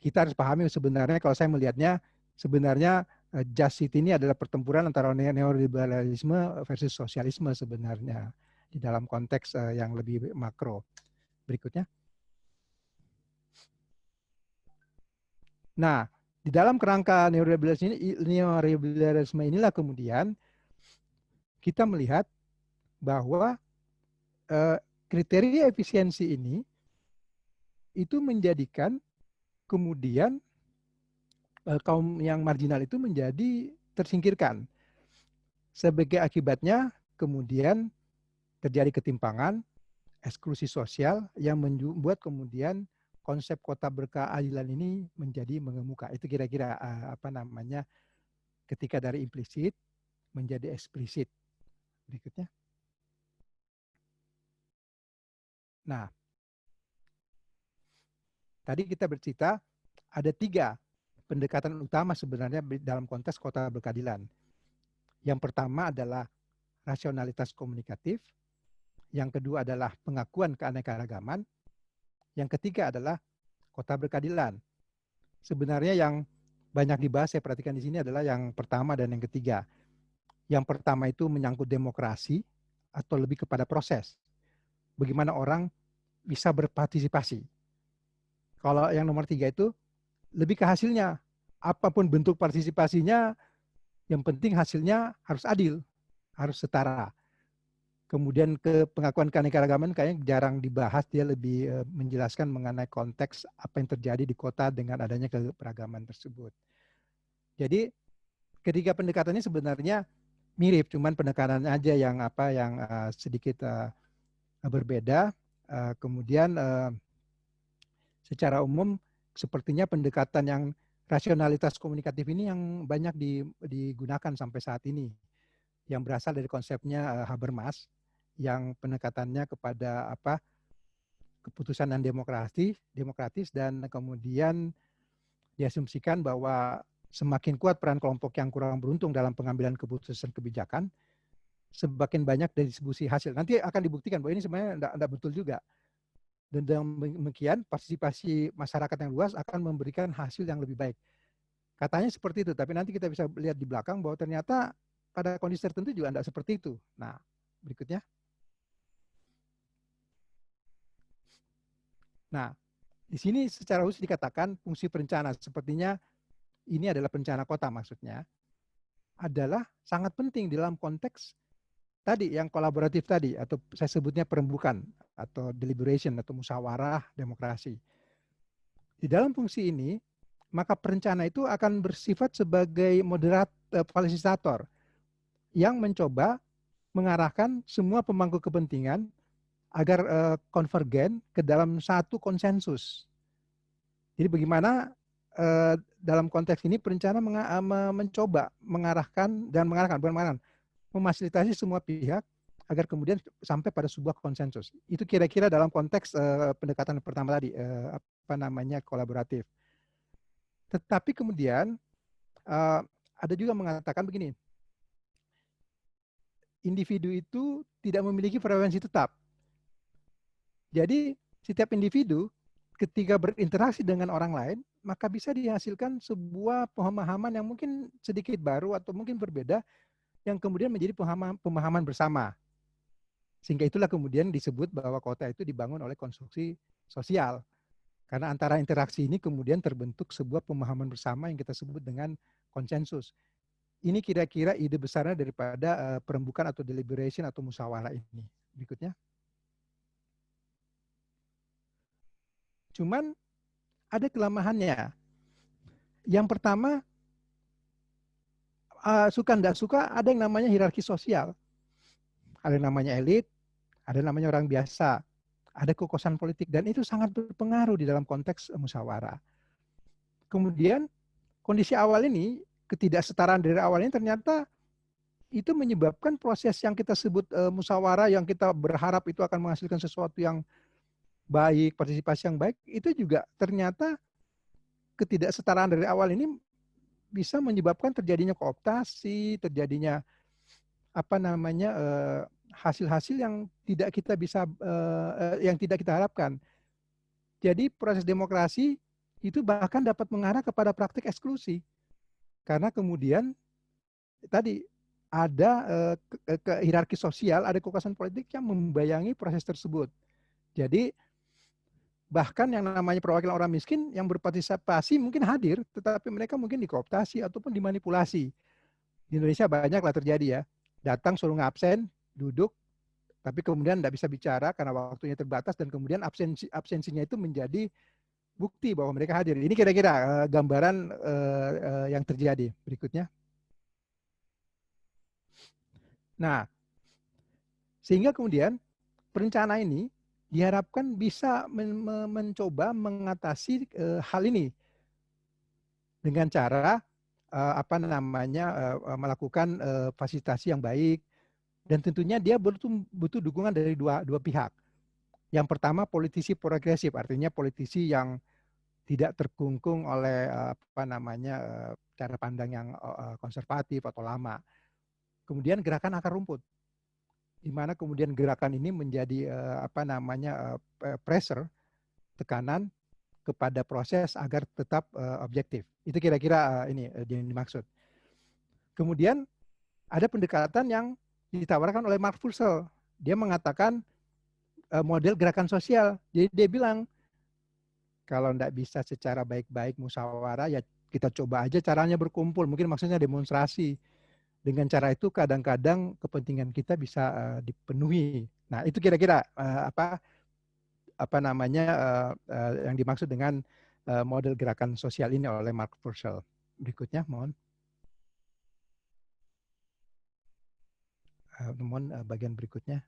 kita harus pahami sebenarnya kalau saya melihatnya sebenarnya Just City ini adalah pertempuran antara neoliberalisme versus sosialisme sebenarnya di dalam konteks yang lebih makro. Berikutnya. Nah, di dalam kerangka neoliberalisme inilah kemudian kita melihat bahwa kriteria efisiensi ini itu menjadikan kemudian kaum yang marginal itu menjadi tersingkirkan. Sebagai akibatnya kemudian terjadi ketimpangan, eksklusi sosial yang membuat kemudian konsep kota berkeadilan ini menjadi mengemuka. Itu kira-kira ketika dari implisit menjadi eksplisit. Berikutnya. Nah, tadi kita bercerita ada 3 pendekatan utama sebenarnya dalam konteks kota berkeadilan. Yang pertama adalah rasionalitas komunikatif. Yang kedua adalah pengakuan keanekaragaman. Yang ketiga adalah kota berkeadilan. Sebenarnya yang banyak dibahas saya perhatikan di sini adalah yang pertama dan yang ketiga. Yang pertama itu menyangkut demokrasi atau lebih kepada proses. Bagaimana orang bisa berpartisipasi. Kalau yang nomor 3 itu lebih ke hasilnya. Apapun bentuk partisipasinya, yang penting hasilnya harus adil, harus setara. Kemudian ke pengakuan keanekaragaman kayaknya jarang dibahas, dia lebih menjelaskan mengenai konteks apa yang terjadi di kota dengan adanya keberagaman tersebut. Jadi ketiga pendekatannya sebenarnya mirip, cuman penekanan aja yang sedikit berbeda. Kemudian secara umum sepertinya pendekatan yang rasionalitas komunikatif ini yang banyak digunakan sampai saat ini, yang berasal dari konsepnya Habermas, yang pendekatannya kepada keputusan yang demokratis dan kemudian diasumsikan bahwa semakin kuat peran kelompok yang kurang beruntung dalam pengambilan keputusan kebijakan, semakin banyak distribusi hasil. Nanti akan dibuktikan bahwa ini sebenarnya tidak betul juga. Dan dengan demikian partisipasi masyarakat yang luas akan memberikan hasil yang lebih baik. Katanya seperti itu, tapi nanti kita bisa lihat di belakang bahwa ternyata pada kondisi tertentu juga tidak seperti itu. Nah, berikutnya. Nah, di sini secara khusus dikatakan fungsi perencana, sepertinya ini adalah perencana kota maksudnya, adalah sangat penting dalam konteks tadi yang kolaboratif tadi, atau saya sebutnya perembukan, atau deliberation, atau musyawarah demokrasi. Di dalam fungsi ini, maka perencana itu akan bersifat sebagai fasilitator yang mencoba mengarahkan semua pemangku kepentingan agar konvergen ke dalam satu konsensus. Jadi bagaimana dalam konteks ini perencana mencoba memfasilitasi semua pihak agar kemudian sampai pada sebuah konsensus. Itu kira-kira dalam konteks pendekatan pertama tadi, kolaboratif. Tetapi kemudian ada juga mengatakan begini, individu itu tidak memiliki frekuensi tetap. Jadi setiap individu ketika berinteraksi dengan orang lain, maka bisa dihasilkan sebuah pemahaman yang mungkin sedikit baru atau mungkin berbeda, yang kemudian menjadi pemahaman bersama. Sehingga itulah kemudian disebut bahwa kota itu dibangun oleh konstruksi sosial. Karena antara interaksi ini kemudian terbentuk sebuah pemahaman bersama yang kita sebut dengan konsensus. Ini kira-kira ide besarnya daripada perembukan atau deliberation atau musyawarah ini. Berikutnya. Cuman ada kelemahannya. Yang pertama, suka tidak suka ada yang namanya hierarki sosial. Ada yang namanya elit, ada yang namanya orang biasa, ada kekuasaan politik, dan itu sangat berpengaruh di dalam konteks musyawarah. Kemudian kondisi awal ini, ketidaksetaraan dari awal ini ternyata itu menyebabkan proses yang kita sebut musyawarah, yang kita berharap itu akan menghasilkan sesuatu yang baik, partisipasi yang baik, itu juga ternyata ketidaksetaraan dari awal ini bisa menyebabkan terjadinya kooptasi, terjadinya hasil-hasil yang tidak kita bisa yang tidak kita harapkan. Jadi proses demokrasi itu bahkan dapat mengarah kepada praktik eksklusi. Karena kemudian tadi ada hierarki sosial, ada kekuasaan politik yang membayangi proses tersebut. Jadi bahkan yang namanya perwakilan orang miskin yang berpartisipasi mungkin hadir, tetapi mereka mungkin dikooptasi ataupun dimanipulasi. Di Indonesia banyaklah terjadi ya. Datang suruh ngabsen, duduk, tapi kemudian tidak bisa bicara karena waktunya terbatas, dan kemudian absensinya itu menjadi bukti bahwa mereka hadir. Ini kira-kira gambaran yang terjadi. Berikutnya. Nah, sehingga kemudian perencana ini diharapkan bisa mencoba mengatasi hal ini dengan cara melakukan fasilitasi yang baik, dan tentunya dia butuh dukungan dari dua pihak. Yang pertama politisi progresif, artinya politisi yang tidak terkungkung oleh cara pandang yang konservatif atau lama. Kemudian gerakan akar rumput, di mana kemudian gerakan ini menjadi pressure, tekanan kepada proses agar tetap objektif. Itu kira-kira ini yang dimaksud. Kemudian ada pendekatan yang ditawarkan oleh Mark Purcell. Dia mengatakan model gerakan sosial. Jadi dia bilang, kalau tidak bisa secara baik-baik musyawarah, ya kita coba aja caranya berkumpul. Mungkin maksudnya demonstrasi. Dengan cara itu kadang-kadang kepentingan kita bisa dipenuhi. Nah, itu kira-kira yang dimaksud dengan model gerakan sosial ini oleh Mark Purcell. Berikutnya, mohon. Bagian berikutnya.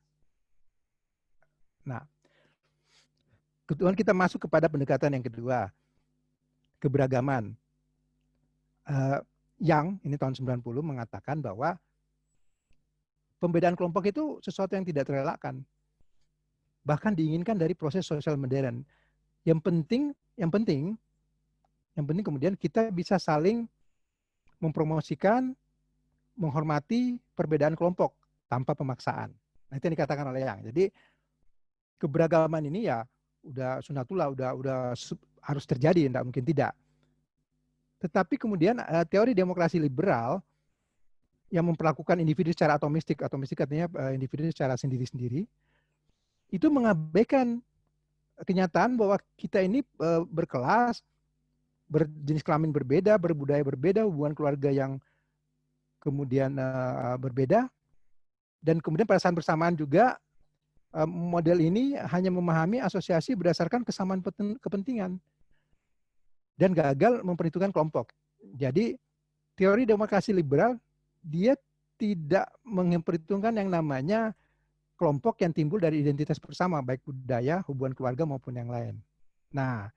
Nah, kebetulan kita masuk kepada pendekatan yang kedua, keberagaman. Yang ini tahun 90 mengatakan bahwa pembedaan kelompok itu sesuatu yang tidak terelakkan. Bahkan diinginkan dari proses sosial modern. Yang penting kemudian kita bisa saling mempromosikan, menghormati perbedaan kelompok tanpa pemaksaan. Nah, itu yang dikatakan oleh Yang. Jadi keberagaman ini ya udah sunatullah, udah harus terjadi, tidak mungkin tidak. Tetapi kemudian teori demokrasi liberal yang memperlakukan individu secara atomistik artinya individu secara sendiri-sendiri, itu mengabaikan kenyataan bahwa kita ini berkelas, berjenis kelamin berbeda, berbudaya berbeda, hubungan keluarga yang kemudian berbeda, dan kemudian pada saat bersamaan juga model ini hanya memahami asosiasi berdasarkan kesamaan kepentingan dan gagal memperhitungkan kelompok. Jadi teori demokrasi liberal dia tidak memperhitungkan yang namanya kelompok yang timbul dari identitas bersama, baik budaya, hubungan keluarga maupun yang lain. Nah,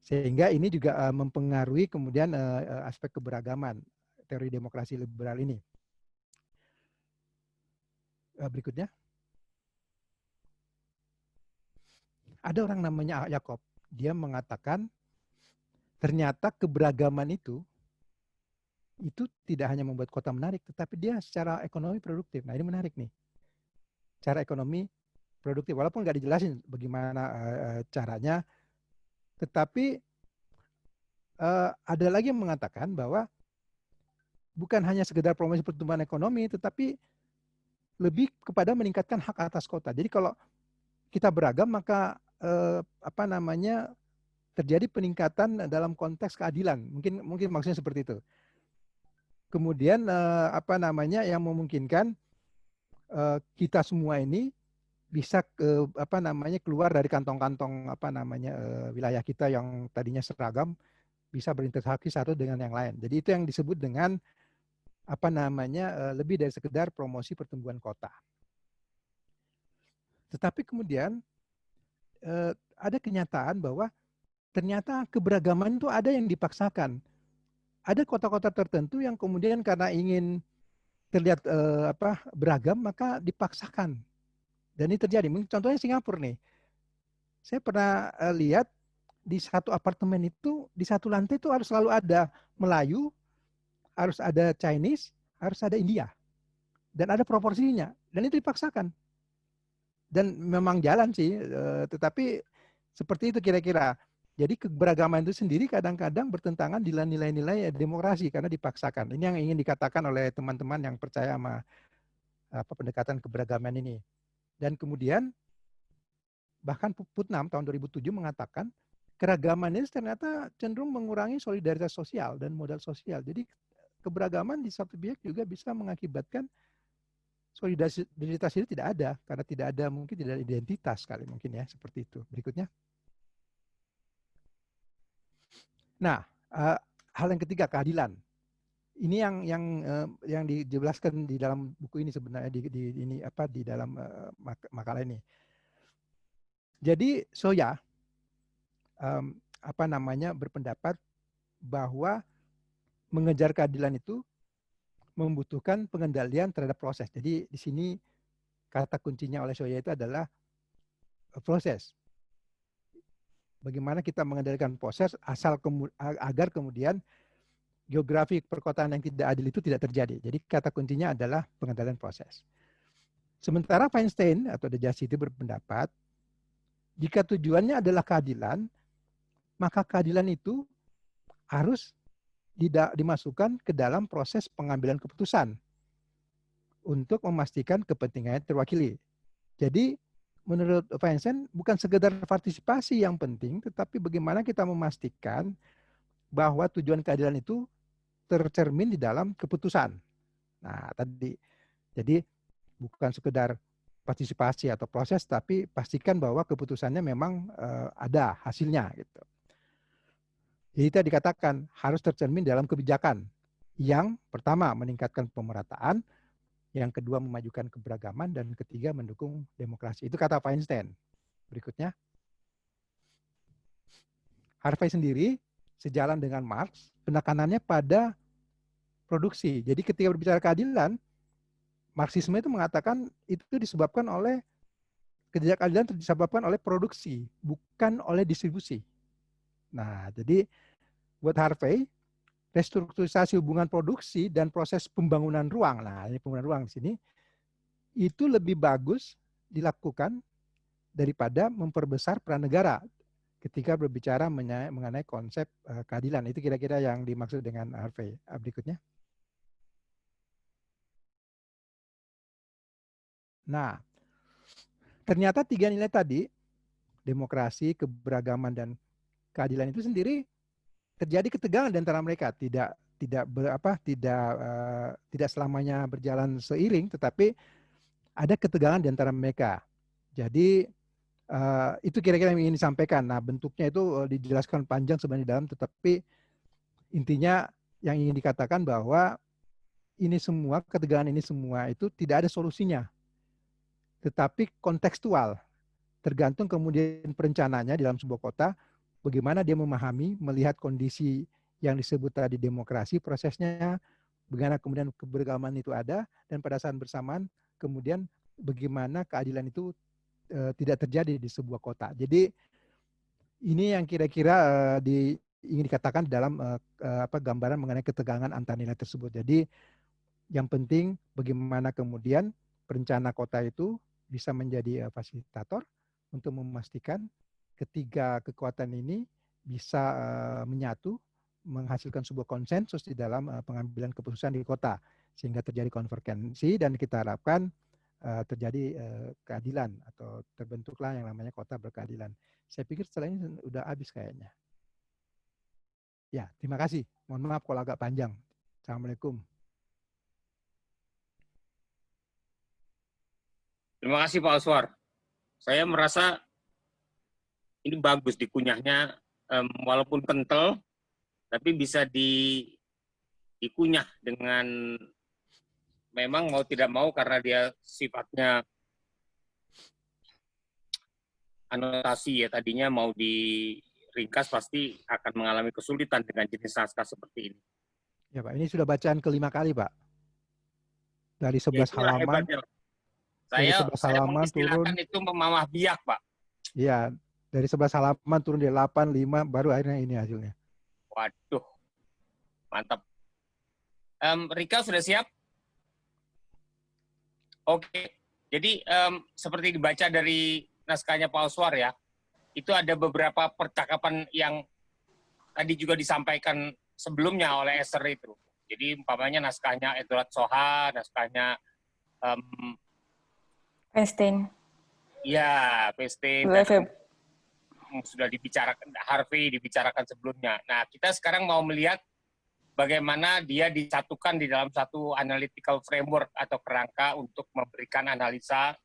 sehingga ini juga mempengaruhi kemudian aspek keberagaman teori demokrasi liberal ini. Berikutnya. Ada orang namanya Jacob, dia mengatakan ternyata keberagaman itu tidak hanya membuat kota menarik, tetapi dia secara ekonomi produktif. Nah ini menarik nih, cara ekonomi produktif, walaupun nggak dijelasin bagaimana caranya, tetapi ada lagi yang mengatakan bahwa bukan hanya sekedar promosi pertumbuhan ekonomi, tetapi lebih kepada meningkatkan hak atas kota. Jadi kalau kita beragam, maka terjadi peningkatan dalam konteks keadilan. Mungkin maksudnya seperti itu. Kemudian yang memungkinkan kita semua ini bisa keluar dari kantong-kantong wilayah kita yang tadinya seragam, bisa berinteraksi satu dengan yang lain. Jadi itu yang disebut dengan lebih dari sekedar promosi pertumbuhan kota. Tetapi kemudian ada kenyataan bahwa ternyata keberagaman itu ada yang dipaksakan. Ada kota-kota tertentu yang kemudian karena ingin terlihat beragam, maka dipaksakan. Dan ini terjadi. Contohnya Singapura nih. Saya pernah lihat di satu apartemen itu, di satu lantai itu harus selalu ada Melayu, harus ada Chinese, harus ada India. Dan ada proporsinya. Dan itu dipaksakan. Dan memang jalan sih, tetapi seperti itu kira-kira. Jadi keberagaman itu sendiri kadang-kadang bertentangan dengan nilai-nilai demokrasi karena dipaksakan. Ini yang ingin dikatakan oleh teman-teman yang percaya sama pendekatan keberagaman ini. Dan kemudian bahkan Putnam tahun 2007 mengatakan keragaman ini ternyata cenderung mengurangi solidaritas sosial dan modal sosial. Jadi keberagaman di satu pihak juga bisa mengakibatkan solidaritas itu tidak ada karena tidak ada identitas kali mungkin ya, seperti itu. Berikutnya. Nah, hal yang ketiga, keadilan. Ini yang dijelaskan di dalam buku ini sebenarnya di dalam makalah ini. Jadi Soya berpendapat bahwa mengejar keadilan itu membutuhkan pengendalian terhadap proses. Jadi di sini kata kuncinya oleh Soya itu adalah proses. Bagaimana kita mengendalikan proses agar kemudian geografi perkotaan yang tidak adil itu tidak terjadi. Jadi kata kuncinya adalah pengendalian proses. Sementara Feinstein atau The Just City berpendapat jika tujuannya adalah keadilan, maka keadilan itu harus dimasukkan ke dalam proses pengambilan keputusan untuk memastikan kepentingannya terwakili. Jadi menurut Feinstein bukan sekedar partisipasi yang penting, tetapi bagaimana kita memastikan bahwa tujuan keadilan itu tercermin di dalam keputusan. Nah, jadi bukan sekedar partisipasi atau proses, tapi pastikan bahwa keputusannya memang ada hasilnya gitu. Jadi itu dikatakan harus tercermin dalam kebijakan. Yang pertama meningkatkan pemerataan, yang kedua memajukan keberagaman, dan ketiga mendukung demokrasi. Itu kata Feinstein. Berikutnya. Harvey sendiri sejalan dengan Marx, penekanannya pada produksi. Jadi ketika berbicara keadilan, Marxisme itu mengatakan itu disebabkan oleh ketidakadilan disebabkan oleh produksi, bukan oleh distribusi. Nah, jadi buat Harvey, restrukturisasi hubungan produksi dan proses pembangunan ruang, nah ini pembangunan ruang di sini, itu lebih bagus dilakukan daripada memperbesar peran negara ketika berbicara mengenai konsep keadilan. Itu kira-kira yang dimaksud dengan Harvey. Berikutnya. Nah, ternyata 3 nilai tadi, demokrasi, keberagaman, dan keadilan itu sendiri terjadi ketegangan di antara mereka. Tidak selamanya berjalan seiring, tetapi ada ketegangan di antara mereka. Jadi itu kira-kira yang ingin disampaikan. Nah, bentuknya itu dijelaskan panjang sebenarnya di dalam, tetapi intinya yang ingin dikatakan bahwa ini semua, ketegangan ini semua itu tidak ada solusinya, tetapi kontekstual. Tergantung kemudian perencananya di dalam sebuah kota, bagaimana dia memahami, melihat kondisi yang disebut tadi demokrasi, prosesnya, bagaimana kemudian keberagaman itu ada, dan pada saat bersamaan kemudian bagaimana keadilan itu tidak terjadi di sebuah kota. Jadi ini yang kira-kira ingin dikatakan dalam gambaran mengenai ketegangan antar nilai tersebut. Jadi yang penting bagaimana kemudian perencana kota itu bisa menjadi fasilitator untuk memastikan ketiga kekuatan ini bisa menyatu, menghasilkan sebuah konsensus di dalam pengambilan keputusan di kota, sehingga terjadi konvergensi dan kita harapkan terjadi keadilan atau terbentuklah yang namanya kota berkeadilan. Saya pikir setelah ini udah habis kayaknya. Ya, terima kasih. Mohon maaf kalau agak panjang. Assalamualaikum. Terima kasih Pak Oswar. Saya merasa ini bagus dikunyahnya, walaupun kental, tapi bisa dikunyah dengan memang mau tidak mau karena dia sifatnya anotasi ya, tadinya mau diringkas pasti akan mengalami kesulitan dengan jenis naskah seperti ini. Ya Pak, ini sudah bacaan kelima kali Pak. Dari 11 ya, halaman. Saya mengistilahkan turun. Itu memamah biak Pak. Iya, dari 11 halaman turun di 8, 5, baru akhirnya ini hasilnya. Waduh, mantap. Rika sudah siap? Oke, jadi seperti dibaca dari naskahnya Pak Oswar ya, itu ada beberapa percakapan yang tadi juga disampaikan sebelumnya oleh Esther itu. Jadi umpamanya naskahnya Edward Soha, naskahnya Einstein. Ya, Einstein. Sudah dibicarakan, Harvey dibicarakan sebelumnya. Nah, kita sekarang mau melihat bagaimana dia disatukan di dalam satu analytical framework atau kerangka untuk memberikan analisa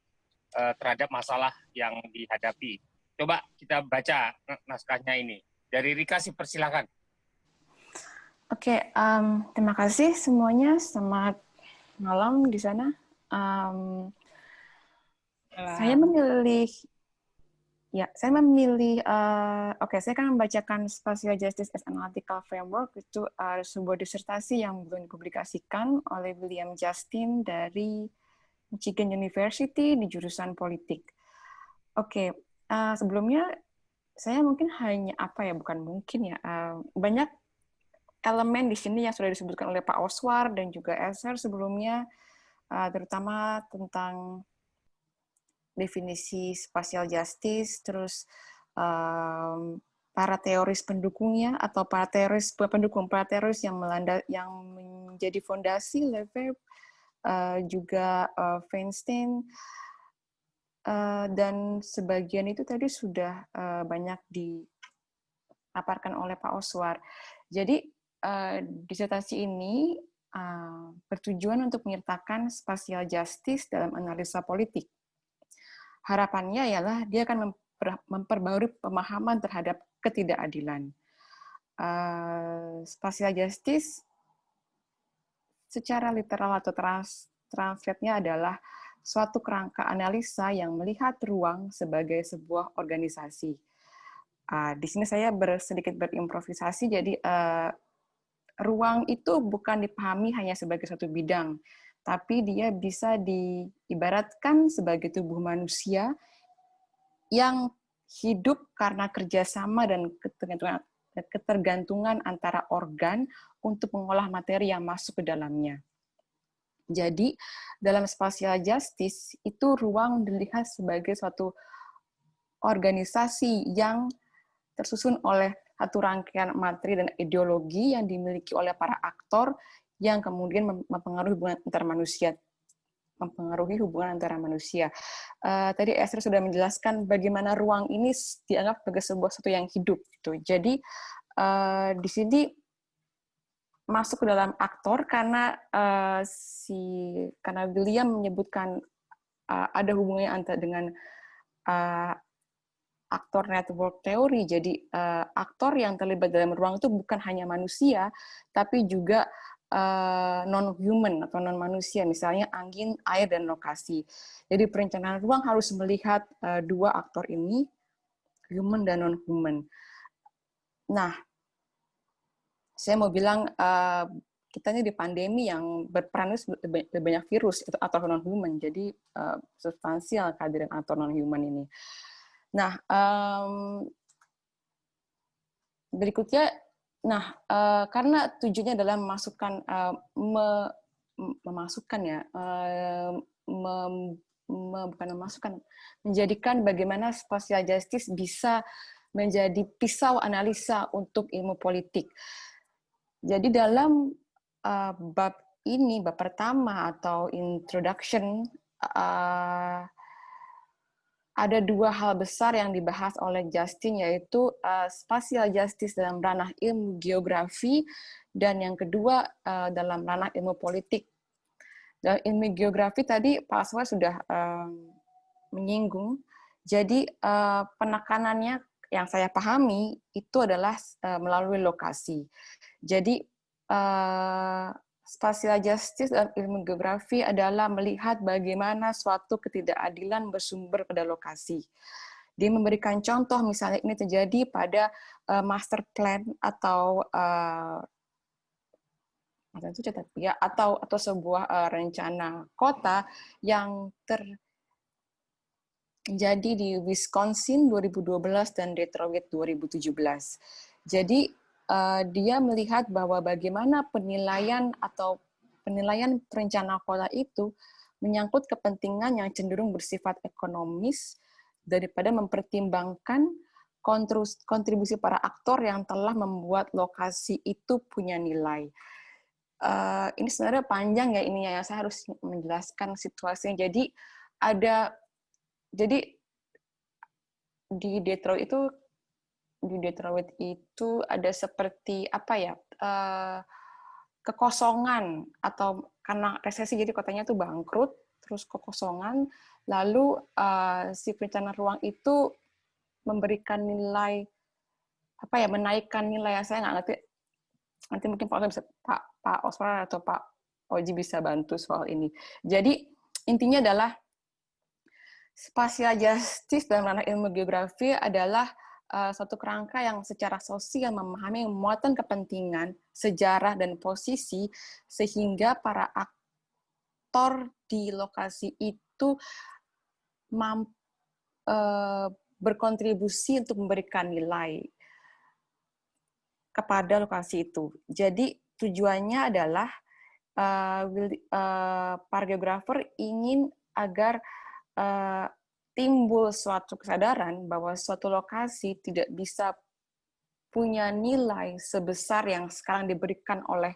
terhadap masalah yang dihadapi. Coba kita baca naskahnya ini. Dari Rika, persilakan. Oke, terima kasih semuanya. Selamat malam di sana. Saya memilih, saya akan membacakan Spatial Justice as Analytical Framework. Itu sebuah disertasi yang belum dipublikasikan oleh William Justin dari Michigan University di jurusan politik. Oke, sebelumnya saya mungkin banyak elemen di sini yang sudah disebutkan oleh Pak Oswar dan juga Esther sebelumnya, terutama tentang definisi spatial justice, terus para teoris pendukungnya atau para teoris yang menjadi fondasi Lefebvre, juga Feinstein, dan sebagian itu tadi sudah banyak dipaparkan oleh Pak Oswar. Jadi disertasi ini bertujuan untuk menyertakan spatial justice dalam analisa politik. Harapannya ialah dia akan memperbarui pemahaman terhadap ketidakadilan. Spatial justice secara literal atau translate-nya adalah suatu kerangka analisa yang melihat ruang sebagai sebuah organisasi. Di sini saya sedikit berimprovisasi, jadi ruang itu bukan dipahami hanya sebagai satu bidang, tapi dia bisa diibaratkan sebagai tubuh manusia yang hidup karena kerjasama dan ketergantungan antara organ untuk mengolah materi yang masuk ke dalamnya. Jadi, dalam spatial justice, itu ruang dilihat sebagai suatu organisasi yang tersusun oleh satu rangkaian materi dan ideologi yang dimiliki oleh para aktor yang kemudian mempengaruhi hubungan antar mempengaruhi hubungan antara manusia. Tadi Esther sudah menjelaskan bagaimana ruang ini dianggap sebagai sebuah sesuatu yang hidup. Gitu. Jadi di sini masuk ke dalam aktor karena karena William menyebutkan ada hubungannya dengan aktor network teori. Jadi aktor yang terlibat dalam ruang itu bukan hanya manusia, tapi juga non-human atau non-manusia, misalnya angin, air, dan lokasi. Jadi perencanaan ruang harus melihat dua aktor ini, human dan non-human. Nah, saya mau bilang kita ini di pandemi yang berperan lebih banyak virus atau non-human, jadi substansial kehadiran aktor non-human ini. Nah, berikutnya, karena tujuannya adalah menjadikan bagaimana spatial justice bisa menjadi pisau analisa untuk ilmu politik. Jadi dalam bab ini, bab pertama atau introduction, ada dua hal besar yang dibahas oleh Justin, yaitu spatial justice dalam ranah ilmu geografi, dan yang kedua dalam ranah ilmu politik. Dalam ilmu geografi tadi Pak Aswar sudah menyinggung, jadi penekanannya yang saya pahami itu adalah melalui lokasi. Jadi spatial justice dalam ilmu geografi adalah melihat bagaimana suatu ketidakadilan bersumber pada lokasi. Dia memberikan contoh, misalnya ini terjadi pada master plan atau atau sebuah rencana kota yang terjadi di Wisconsin 2012 dan Detroit 2017. Jadi dia melihat bahwa bagaimana penilaian perencana kota itu menyangkut kepentingan yang cenderung bersifat ekonomis daripada mempertimbangkan kontribusi para aktor yang telah membuat lokasi itu punya nilai. Ini sebenarnya panjang ya ini ya, saya harus menjelaskan situasinya. Jadi di Detroit itu ada seperti kekosongan, atau karena resesi jadi kotanya tuh bangkrut, terus kekosongan, lalu si perencana ruang itu memberikan nilai menaikkan nilai, saya nggak ngerti, nanti mungkin Pak Oswar atau Pak Oji bisa bantu soal ini. Jadi intinya adalah spatial justice dalam ranah ilmu geografi adalah suatu kerangka yang secara sosial memahami muatan kepentingan, sejarah, dan posisi, sehingga para aktor di lokasi itu berkontribusi untuk memberikan nilai kepada lokasi itu. Jadi tujuannya adalah para geografer ingin agar timbul suatu kesadaran bahwa suatu lokasi tidak bisa punya nilai sebesar yang sekarang diberikan oleh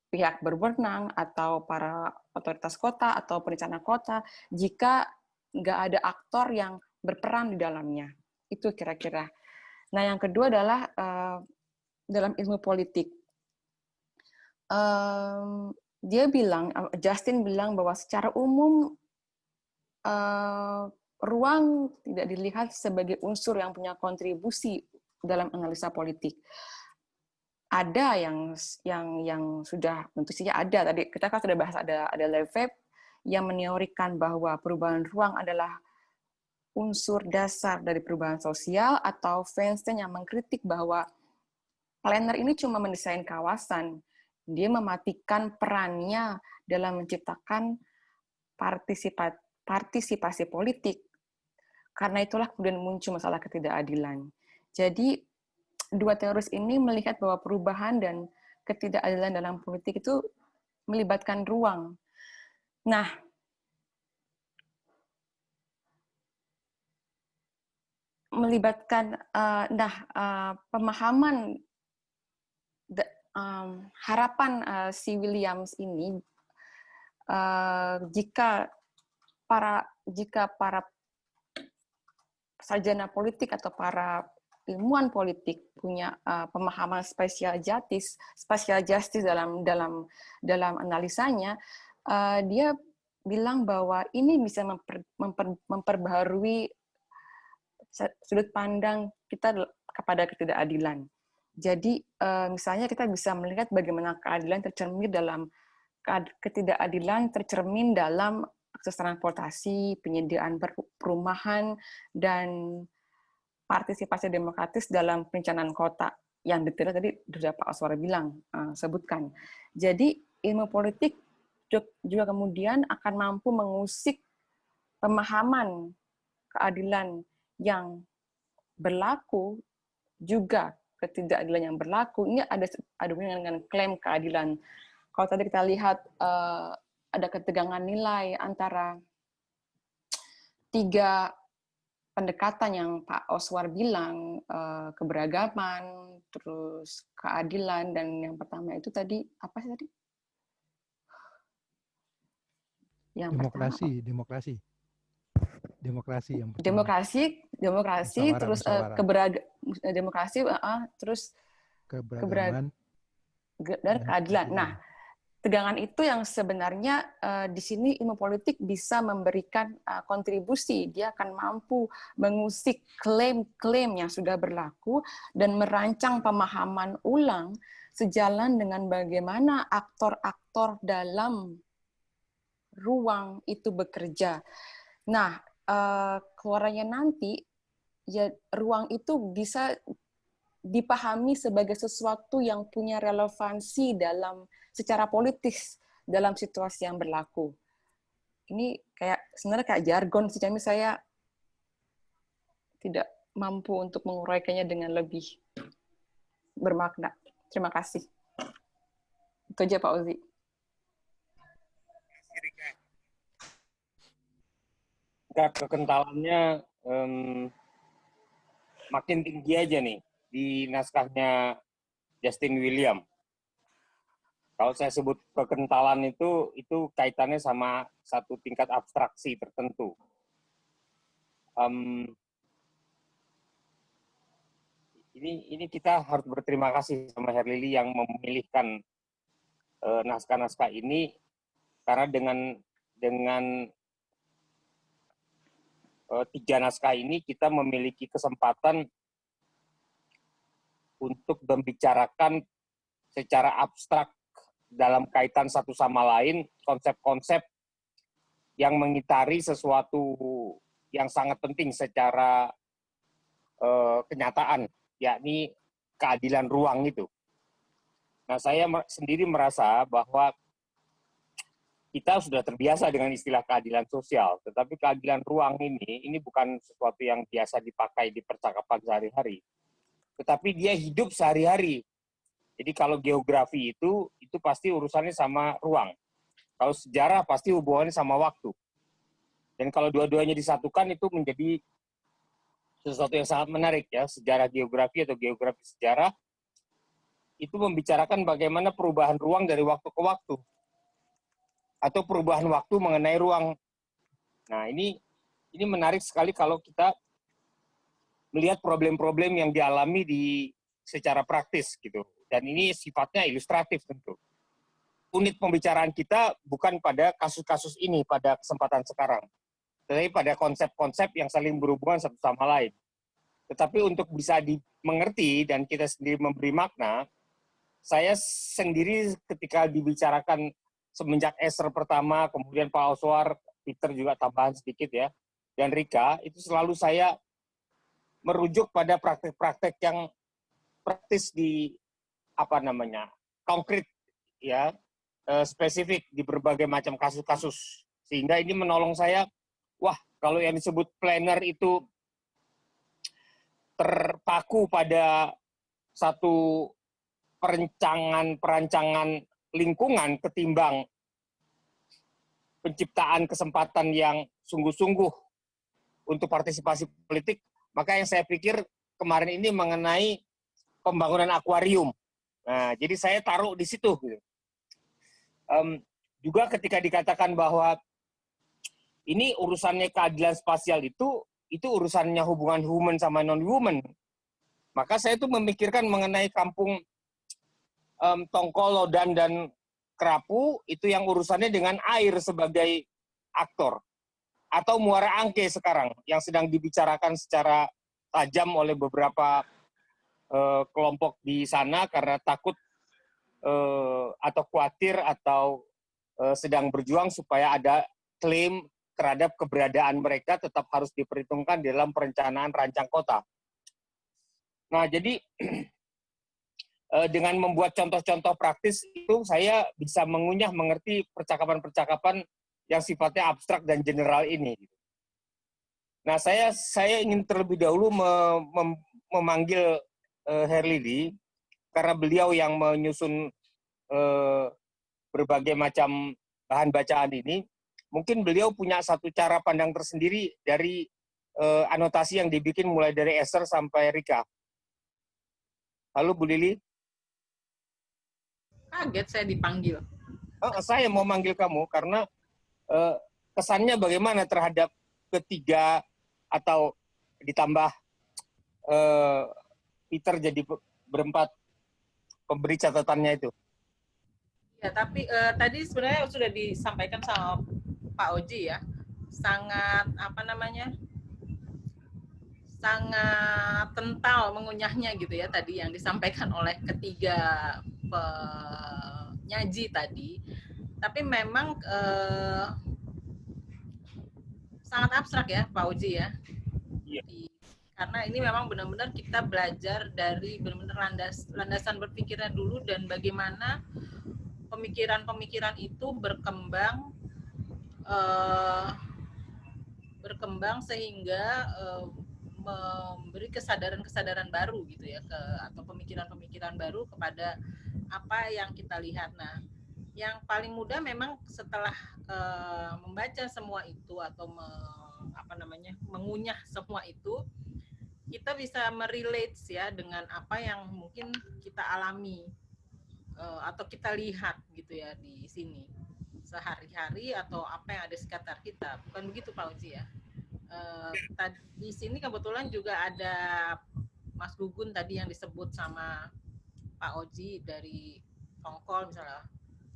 pihak berwenang atau para otoritas kota atau perencana kota jika nggak ada aktor yang berperan di dalamnya. Itu kira-kira. Nah, yang kedua adalah dalam ilmu politik. Justin bilang bahwa secara umum ruang tidak dilihat sebagai unsur yang punya kontribusi dalam analisa politik. Ada yang sudah, tentu saja ada. Tadi kita kan sudah bahas, ada Lefebvre yang meneorikan bahwa perubahan ruang adalah unsur dasar dari perubahan sosial, atau Feinstein yang mengkritik bahwa planner ini cuma mendesain kawasan. Dia mematikan perannya dalam menciptakan partisipasi politik. Karena itulah kemudian muncul masalah ketidakadilan. Jadi, dua teoris ini melihat bahwa perubahan dan ketidakadilan dalam politik itu melibatkan ruang. Nah, pemahaman harapan si Williams ini jika para sarjana politik atau para ilmuwan politik punya pemahaman spesial justice dalam analisanya, dia bilang bahwa ini bisa memperbaharui sudut pandang kita kepada ketidakadilan. Jadi misalnya kita bisa melihat bagaimana keadilan tercermin dalam akses transportasi, penyediaan perumahan, dan partisipasi demokratis dalam perencanaan kota yang detail tadi sudah Pak Oswar sebutkan. Jadi ilmu politik juga kemudian akan mampu mengusik pemahaman keadilan yang berlaku, juga ketidakadilan yang berlaku. Ini ada hubungan dengan klaim keadilan. Kalau tadi kita lihat ada ketegangan nilai antara 3 pendekatan yang Pak Oswar bilang, keberagaman, terus keadilan, dan yang pertama itu tadi apa sih tadi? Yang demokrasi yang pertama. Demokrasi, terus terus keberagaman dan keadilan. Nah, tegangan itu yang sebenarnya di sini ilmu politik bisa memberikan kontribusi. Dia akan mampu mengusik klaim-klaim yang sudah berlaku dan merancang pemahaman ulang sejalan dengan bagaimana aktor-aktor dalam ruang itu bekerja. Nah, keluarannya nanti, ya ruang itu bisa dipahami sebagai sesuatu yang punya relevansi secara politis dalam situasi yang berlaku. Ini sebenarnya kayak jargon sih, tapi saya tidak mampu untuk menguraikannya dengan lebih bermakna. Terima kasih. Itu aja Pak Ozi. Kekentalannya makin tinggi aja nih di naskahnya Justin William. Kalau saya sebut kekentalan itu kaitannya sama satu tingkat abstraksi tertentu. Ini kita harus berterima kasih sama Herlili yang memilihkan naskah-naskah ini, karena dengan 3 naskah ini kita memiliki kesempatan untuk membicarakan secara abstrak dalam kaitan satu sama lain konsep-konsep yang mengitari sesuatu yang sangat penting secara kenyataan, yakni keadilan ruang itu. Nah, saya sendiri merasa bahwa kita sudah terbiasa dengan istilah keadilan sosial, tetapi keadilan ruang ini bukan sesuatu yang biasa dipakai di percakapan sehari-hari, tetapi dia hidup sehari-hari. Jadi kalau geografi itu pasti urusannya sama ruang. Kalau sejarah pasti hubungannya sama waktu. Dan kalau dua-duanya disatukan itu menjadi sesuatu yang sangat menarik ya. Sejarah geografi atau geografi sejarah itu membicarakan bagaimana perubahan ruang dari waktu ke waktu. Atau perubahan waktu mengenai ruang. Nah, ini menarik sekali kalau kita melihat problem-problem yang dialami secara praktis gitu. Dan ini sifatnya ilustratif tentu. Unit pembicaraan kita bukan pada kasus-kasus ini pada kesempatan sekarang, tetapi pada konsep-konsep yang saling berhubungan satu sama lain. Tetapi untuk bisa dimengerti dan kita sendiri memberi makna, saya sendiri ketika dibicarakan semenjak Esser pertama, kemudian Pak Oswar, Peter juga tambahan sedikit ya, dan Rika, itu selalu saya merujuk pada praktek-praktek yang praktis di konkret ya, spesifik di berbagai macam kasus-kasus. Sehingga ini menolong saya, wah kalau yang disebut planner itu terpaku pada satu perancangan lingkungan ketimbang penciptaan kesempatan yang sungguh-sungguh untuk partisipasi politik, maka yang saya pikir kemarin ini mengenai pembangunan akuarium. Nah, jadi saya taruh di situ. juga ketika dikatakan bahwa ini urusannya keadilan spasial itu urusannya hubungan human sama non-human. Maka saya tuh memikirkan mengenai kampung Tongko, Lodan, dan Kerapu, itu yang urusannya dengan air sebagai aktor. Atau Muara Angke sekarang, yang sedang dibicarakan secara tajam oleh beberapa kelompok di sana karena takut atau khawatir atau sedang berjuang supaya ada klaim terhadap keberadaan mereka tetap harus diperhitungkan dalam perencanaan rancang kota. Nah, jadi dengan membuat contoh-contoh praktis itu saya bisa mengerti percakapan-percakapan yang sifatnya abstrak dan general ini. Nah, saya ingin terlebih dahulu memanggil Herlidi karena beliau yang menyusun berbagai macam bahan bacaan ini. Mungkin beliau punya satu cara pandang tersendiri dari anotasi yang dibikin mulai dari Esther sampai Rika. Halo Bu Lili. Kaget saya dipanggil. Saya mau manggil kamu karena kesannya bagaimana terhadap ketiga atau ditambah Peter jadi berempat pemberi catatannya itu. Ya, tapi tadi sebenarnya sudah disampaikan sama Pak Oji ya, sangat sangat kental mengunyahnya gitu ya tadi yang disampaikan oleh ketiga penyaji tadi. Tapi memang sangat abstrak ya Pak Oji ya. Iya. Karena ini memang benar-benar kita belajar dari benar-benar landasan berpikirnya dulu dan bagaimana pemikiran-pemikiran itu berkembang sehingga memberi kesadaran-kesadaran baru gitu ya atau pemikiran-pemikiran baru kepada apa yang kita lihat. Nah, yang paling mudah memang setelah membaca semua itu atau mengunyah semua itu, kita bisa merelate ya dengan apa yang mungkin kita alami atau kita lihat gitu ya di sini sehari-hari atau apa yang ada di sekitar kita. Bukan begitu Pak Uji ya? Di sini kebetulan juga ada Mas Gugun tadi yang disebut sama Pak Oji dari Tongkol misalnya.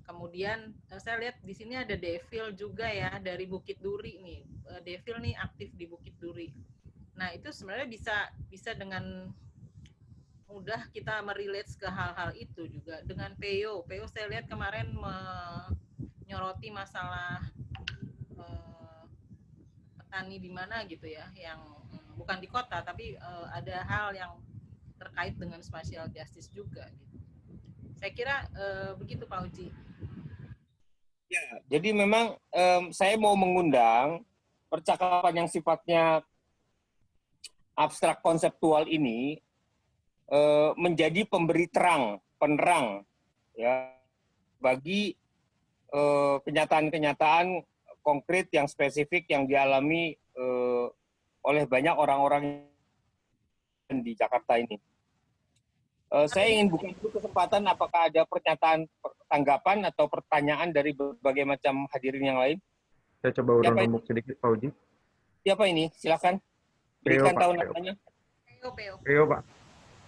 Kemudian saya lihat di sini ada Devil juga ya dari Bukit Duri nih. Devil nih aktif di Bukit Duri. Nah, itu sebenarnya bisa dengan mudah kita merelate ke hal-hal itu juga. Dengan Peo saya lihat kemarin menyoroti masalah petani di mana gitu ya, yang bukan di kota tapi ada hal yang terkait dengan spatial justice juga gitu. Saya kira begitu Pak Uji. Ya, jadi memang saya mau mengundang percakapan yang sifatnya abstrak konseptual ini menjadi pemberi terang, penerang ya bagi kenyataan-kenyataan konkret yang spesifik yang dialami oleh banyak orang-orang di Jakarta ini. Saya ingin buka dulu kesempatan apakah ada pernyataan tanggapan atau pertanyaan dari berbagai macam hadirin yang lain. Saya coba urun rembuk sedikit Pak Uji. Siapa ini? Silakan. Berikan tahu namanya. Peo Pak.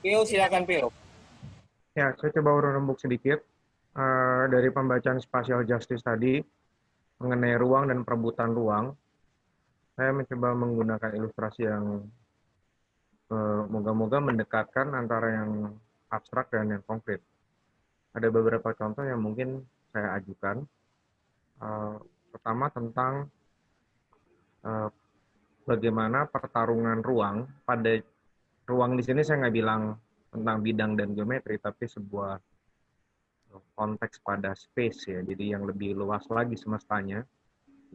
Peo, silakan Peo. Ya, saya coba urun rembuk sedikit dari pembacaan spatial justice tadi mengenai ruang dan perebutan ruang. Saya mencoba menggunakan ilustrasi yang moga-moga mendekatkan antara yang abstrak dan yang konkret. Ada beberapa contoh yang mungkin saya ajukan. Pertama tentang bagaimana pertarungan ruang. Pada ruang di sini saya nggak bilang tentang bidang dan geometri, tapi sebuah konteks pada space ya, jadi yang lebih luas lagi semestanya,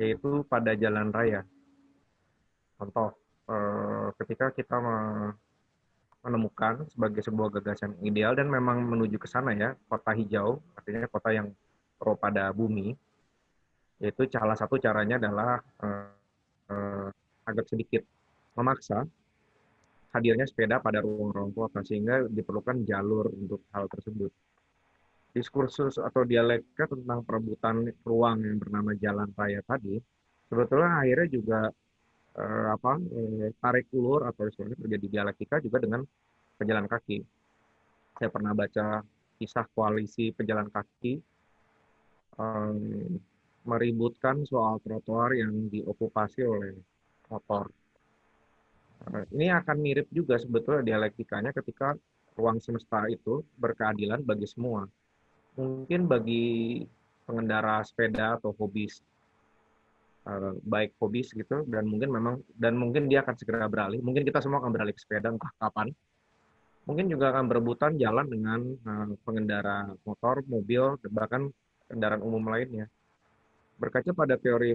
yaitu pada jalan raya. Contoh, ketika kita menemukan sebagai sebuah gagasan ideal dan memang menuju ke sana ya, kota hijau, artinya kota yang pro pada bumi, yaitu salah satu caranya adalah agak sedikit memaksa hadirnya sepeda pada ruang-ruang kota, sehingga diperlukan jalur untuk hal tersebut. diskursus atau dialektika tentang perebutan ruang yang bernama jalan raya tadi, sebetulnya akhirnya juga tarik ulur atau istilahnya terjadi dialektika juga dengan pejalan kaki. Saya pernah baca kisah koalisi pejalan kaki meributkan soal trotoar yang diokupasi oleh motor. Ini akan mirip juga sebetulnya dialektikanya ketika ruang semesta itu berkeadilan bagi semua. Mungkin bagi pengendara sepeda atau hobis, baik hobis gitu, dan mungkin dia akan segera beralih. Mungkin kita semua akan beralih ke sepeda entah kapan. Mungkin juga akan berebutan jalan dengan pengendara motor, mobil, bahkan kendaraan umum lainnya. Berkaca pada teori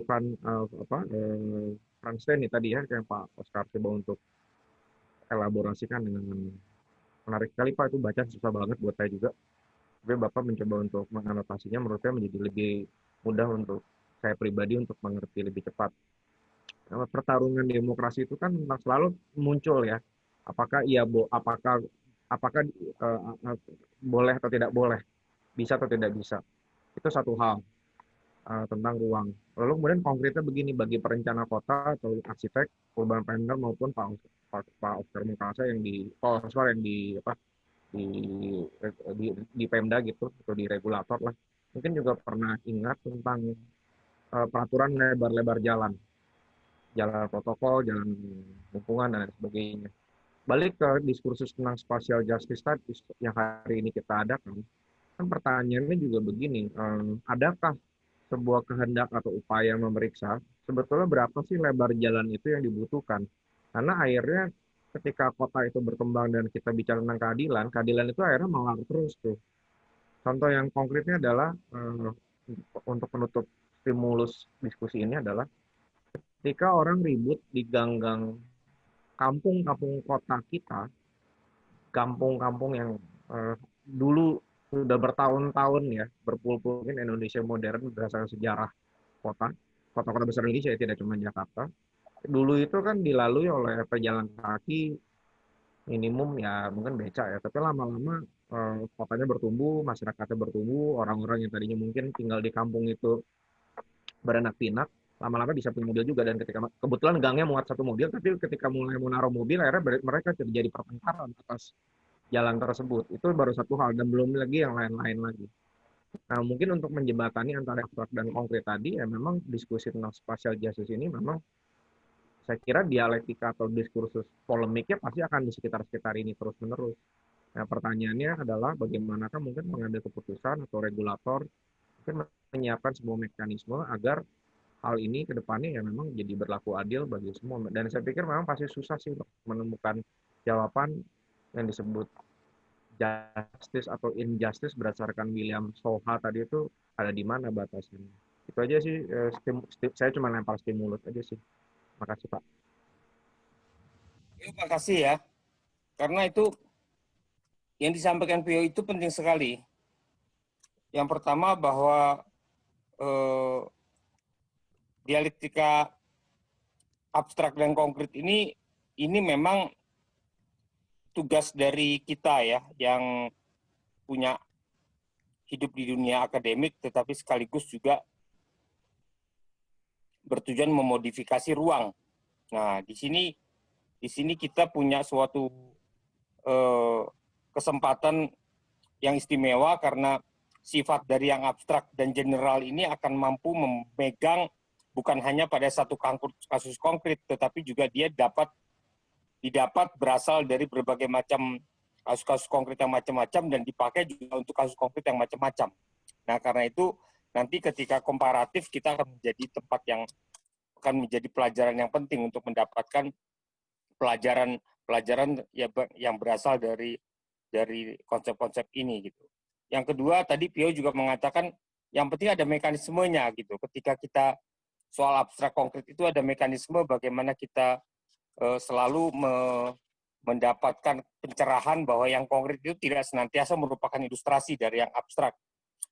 Frankenstein tadi ya, yang Pak Oscar coba untuk elaborasikan dengan menarik sekali Pak, itu baca susah banget buat saya juga. Tapi Bapak mencoba untuk menganotasinya, menurut saya menjadi lebih mudah untuk saya pribadi untuk mengerti lebih cepat. Pertarungan demokrasi itu kan selalu muncul ya. Apakah boleh atau tidak boleh, bisa atau tidak bisa. Itu satu hal tentang ruang. Lalu kemudian konkretnya begini, bagi perencana kota atau arsitek, urban planner maupun Pak Oscar Mukasa yang di Pemda gitu atau di regulator lah, mungkin juga pernah ingat tentang peraturan lebar-lebar jalan protokol, jalan lingkungan dan lain sebagainya. Balik ke diskursus tentang spatial justice tadi yang hari ini kita adakan, kan pertanyaannya juga begini, adakah sebuah kehendak atau upaya memeriksa sebetulnya berapa sih lebar jalan itu yang dibutuhkan? Karena akhirnya ketika kota itu berkembang dan kita bicara tentang keadilan itu akhirnya mengalir terus tuh. Contoh yang konkretnya adalah untuk penutup stimulus diskusi ini adalah ketika orang ribut di gang-gang kampung-kampung kota kita, kampung-kampung yang dulu sudah bertahun-tahun ya, berpuluh-puluh mungkin Indonesia modern berdasarkan sejarah kota-kota besar Indonesia, tidak cuma Jakarta. Dulu itu kan dilalui oleh pejalan kaki minimum ya mungkin beca ya, tapi lama-lama kotanya bertumbuh, masyarakatnya bertumbuh, orang-orang yang tadinya mungkin tinggal di kampung itu beranak pinak, lama-lama bisa punya mobil juga, dan ketika kebetulan gangnya muat satu mobil, tapi ketika mulai menaruh mobil akhirnya mereka terjadi pertengkaran atas jalan tersebut. Itu baru satu hal, dan belum lagi yang lain-lain lagi. Nah, mungkin untuk menjembatani antara abstrak dan konkret tadi, ya memang diskusi tentang spatial justice ini memang saya kira dialektika atau diskursus polemiknya pasti akan di sekitar-sekitar ini terus-menerus. Nah, pertanyaannya adalah bagaimanakah mungkin mengambil keputusan atau regulator mungkin menyiapkan sebuah mekanisme agar hal ini ke depannya ya memang jadi berlaku adil bagi semua. Dan saya pikir memang pasti susah sih menemukan jawaban yang disebut justice atau injustice berdasarkan William Soha tadi itu ada di mana batasnya. Itu aja sih, saya cuma lempar stimulus aja sih. Makasih Pak. Terima kasih ya. Karena itu yang disampaikan Pio itu penting sekali. Yang pertama bahwa dialektika abstrak dan konkret ini memang tugas dari kita ya, yang punya hidup di dunia akademik, tetapi sekaligus juga bertujuan memodifikasi ruang. Nah, di sini kita punya suatu kesempatan yang istimewa karena sifat dari yang abstrak dan general ini akan mampu memegang bukan hanya pada satu kasus konkret, tetapi juga dia didapat berasal dari berbagai macam kasus-kasus konkret yang macam-macam dan dipakai juga untuk kasus konkret yang macam-macam. Nah, karena itu nanti ketika komparatif kita akan menjadi tempat yang akan menjadi pelajaran yang penting untuk mendapatkan pelajaran yang berasal dari konsep-konsep ini gitu. Yang kedua tadi Pio juga mengatakan yang penting ada mekanismenya gitu. Ketika kita soal abstrak konkret itu ada mekanisme bagaimana kita selalu mendapatkan pencerahan bahwa yang konkret itu tidak senantiasa merupakan ilustrasi dari yang abstrak.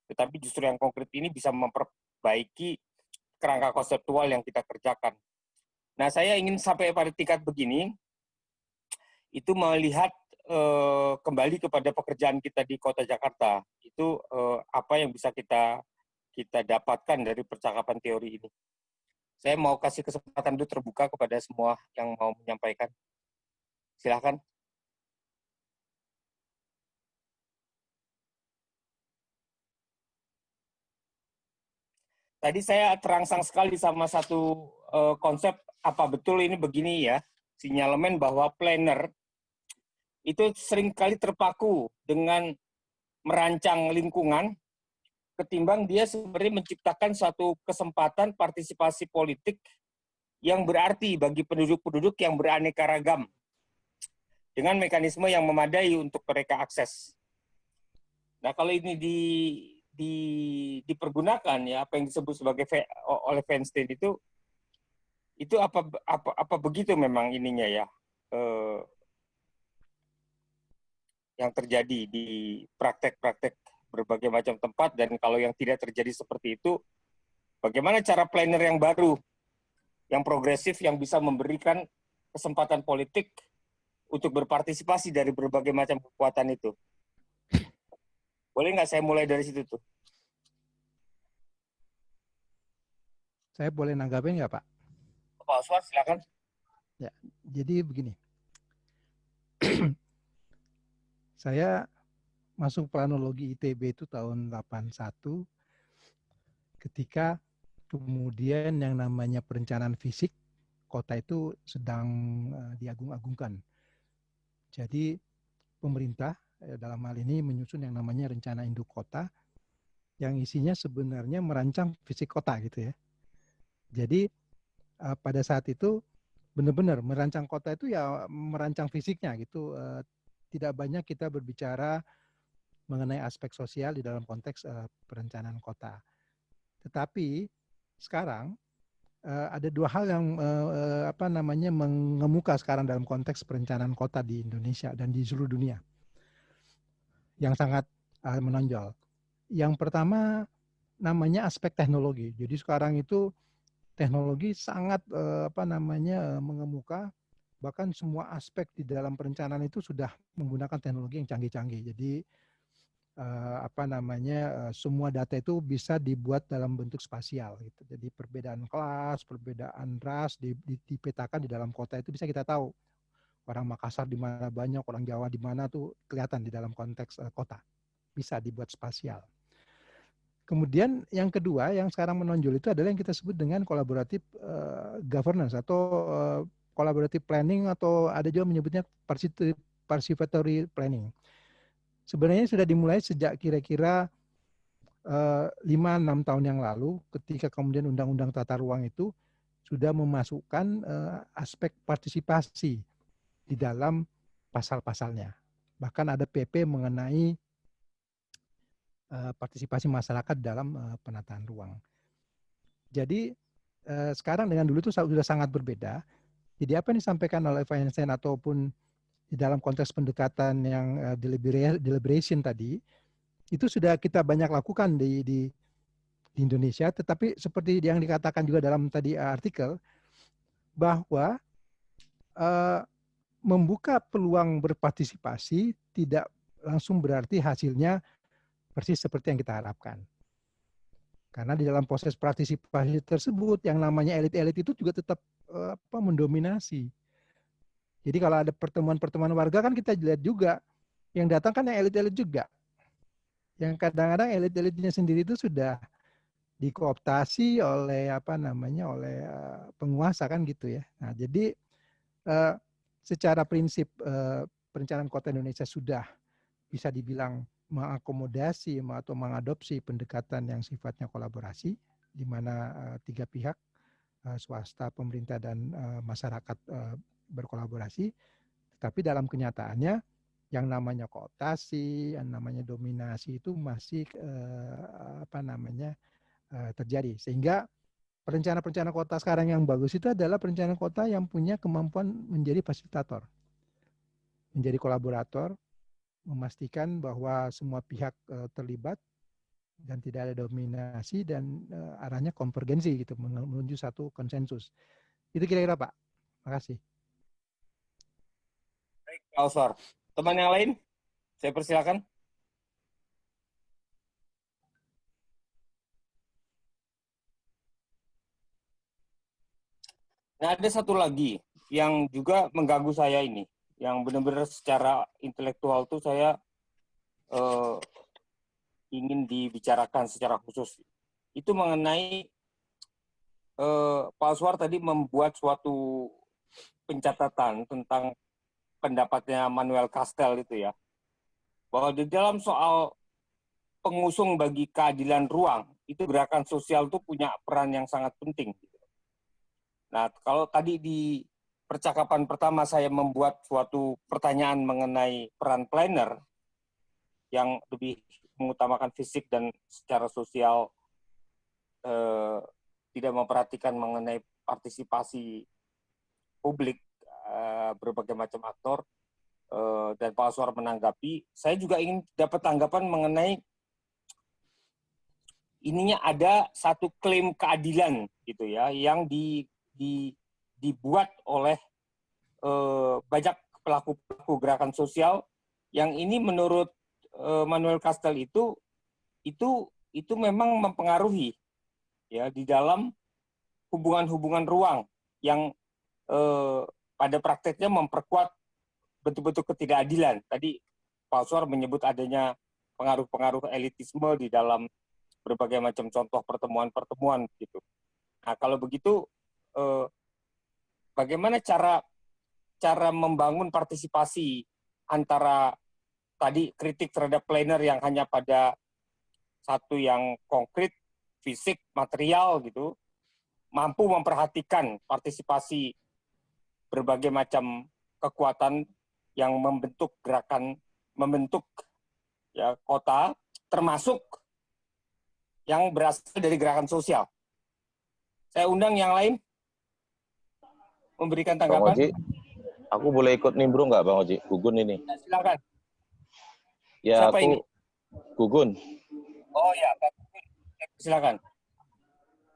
Tetapi justru yang konkret ini bisa memperbaiki kerangka konseptual yang kita kerjakan. Nah, saya ingin sampai pada tingkat begini, itu melihat kembali kepada pekerjaan kita di Kota Jakarta. itu apa yang bisa kita dapatkan dari percakapan teori ini. Saya mau kasih kesempatan dulu terbuka kepada semua yang mau menyampaikan. Silakan. Tadi saya terangsang sekali sama satu konsep, apa betul ini begini ya, sinyalemen bahwa planner itu seringkali terpaku dengan merancang lingkungan ketimbang dia sebenarnya menciptakan suatu kesempatan partisipasi politik yang berarti bagi penduduk-penduduk yang beraneka ragam dengan mekanisme yang memadai untuk mereka akses. Nah, kalau ini dipergunakan ya apa yang disebut sebagai oleh Feinstein itu apa begitu memang ininya ya yang terjadi di praktek-praktek berbagai macam tempat, dan kalau yang tidak terjadi seperti itu, bagaimana cara planner yang baru, yang progresif, yang bisa memberikan kesempatan politik untuk berpartisipasi dari berbagai macam kekuatan itu. Boleh nggak saya mulai dari situ tuh? Saya boleh nanggapin nggak, Pak? Pak Oswald, silakan. Ya, jadi begini. Saya masuk planologi ITB itu tahun 81, ketika kemudian yang namanya perencanaan fisik kota itu sedang diagung-agungkan. Jadi pemerintah dalam hal ini menyusun yang namanya rencana induk kota, yang isinya sebenarnya merancang fisik kota gitu ya. Jadi pada saat itu benar-benar merancang kota itu ya merancang fisiknya gitu. Tidak banyak kita berbicara mengenai aspek sosial di dalam konteks perencanaan kota. Tetapi sekarang ada dua hal yang mengemuka sekarang dalam konteks perencanaan kota di Indonesia dan di seluruh dunia yang sangat menonjol. Yang pertama namanya aspek teknologi. Jadi sekarang itu teknologi sangat mengemuka, bahkan semua aspek di dalam perencanaan itu sudah menggunakan teknologi yang canggih-canggih. Jadi semua data itu bisa dibuat dalam bentuk spasial gitu. Jadi perbedaan kelas, perbedaan ras dipetakan di dalam kota itu bisa kita tahu. Orang Makassar di mana banyak, orang Jawa di mana tuh kelihatan di dalam konteks kota. Bisa dibuat spasial. Kemudian yang kedua yang sekarang menonjol itu adalah yang kita sebut dengan collaborative governance atau collaborative planning, atau ada juga menyebutnya participatory planning. Sebenarnya sudah dimulai sejak kira-kira 5-6 tahun yang lalu, ketika kemudian Undang-Undang Tata Ruang itu sudah memasukkan aspek partisipasi di dalam pasal-pasalnya. Bahkan ada PP mengenai partisipasi masyarakat dalam penataan ruang. Jadi sekarang dengan dulu itu sudah sangat berbeda. Jadi apa yang disampaikan oleh Feinstein ataupun di dalam konteks pendekatan yang deliberation tadi, itu sudah kita banyak lakukan di Indonesia, tetapi seperti yang dikatakan juga dalam tadi artikel, bahwa membuka peluang berpartisipasi tidak langsung berarti hasilnya persis seperti yang kita harapkan. Karena di dalam proses partisipasi tersebut, yang namanya elit-elit itu juga tetap mendominasi. Jadi kalau ada pertemuan-pertemuan warga kan kita lihat juga, yang datang kan yang elit-elit juga. Yang kadang-kadang elit-elitnya sendiri itu sudah dikooptasi oleh oleh penguasa kan gitu ya. Nah, jadi secara prinsip perencanaan kota Indonesia sudah bisa dibilang mengakomodasi atau mengadopsi pendekatan yang sifatnya kolaborasi, di mana tiga pihak, swasta, pemerintah, dan masyarakat berkolaborasi. Tapi dalam kenyataannya yang namanya kooptasi, yang namanya dominasi itu masih terjadi. Sehingga perencanaan kota sekarang yang bagus itu adalah perencanaan kota yang punya kemampuan menjadi fasilitator, menjadi kolaborator, memastikan bahwa semua pihak terlibat dan tidak ada dominasi, dan arahnya konvergensi gitu, menuju satu konsensus. Itu kira-kira, Pak. Makasih. Baik, Pak Oswald. Teman yang lain, saya persilakan. Nah, ada satu lagi yang juga mengganggu saya ini, yang benar-benar secara intelektual tuh saya ingin dibicarakan secara khusus. Itu mengenai Pak Oswar tadi membuat suatu pencatatan tentang pendapatnya Manuel Castel itu ya, bahwa di dalam soal pengusung bagi keadilan ruang, itu gerakan sosial itu punya peran yang sangat penting. Nah, kalau tadi di percakapan pertama saya membuat suatu pertanyaan mengenai peran planner yang lebih mengutamakan fisik dan secara sosial tidak memperhatikan mengenai partisipasi publik berbagai macam aktor, dan Pak Oswar menanggapi, saya juga ingin dapat tanggapan mengenai ininya ada satu klaim keadilan gitu ya yang dibuat oleh banyak pelaku gerakan sosial yang ini menurut Manuel Castel itu memang mempengaruhi ya di dalam hubungan-hubungan ruang yang pada prakteknya memperkuat betul-betul ketidakadilan. Tadi Pak Oswar menyebut adanya pengaruh-pengaruh elitisme di dalam berbagai macam contoh pertemuan-pertemuan gitu. Nah, kalau begitu bagaimana cara membangun partisipasi antara tadi kritik terhadap planner yang hanya pada satu yang konkret, fisik, material gitu, mampu memperhatikan partisipasi berbagai macam kekuatan yang membentuk gerakan, membentuk ya kota, termasuk yang berasal dari gerakan sosial. Saya undang yang lain memberikan tanggapan. Bang Oji, aku boleh ikut nimbrung nggak Bang Oji? Gugun ini. Ya, silakan. Ya, Siapa aku ini? Gugun. Oh ya, silakan.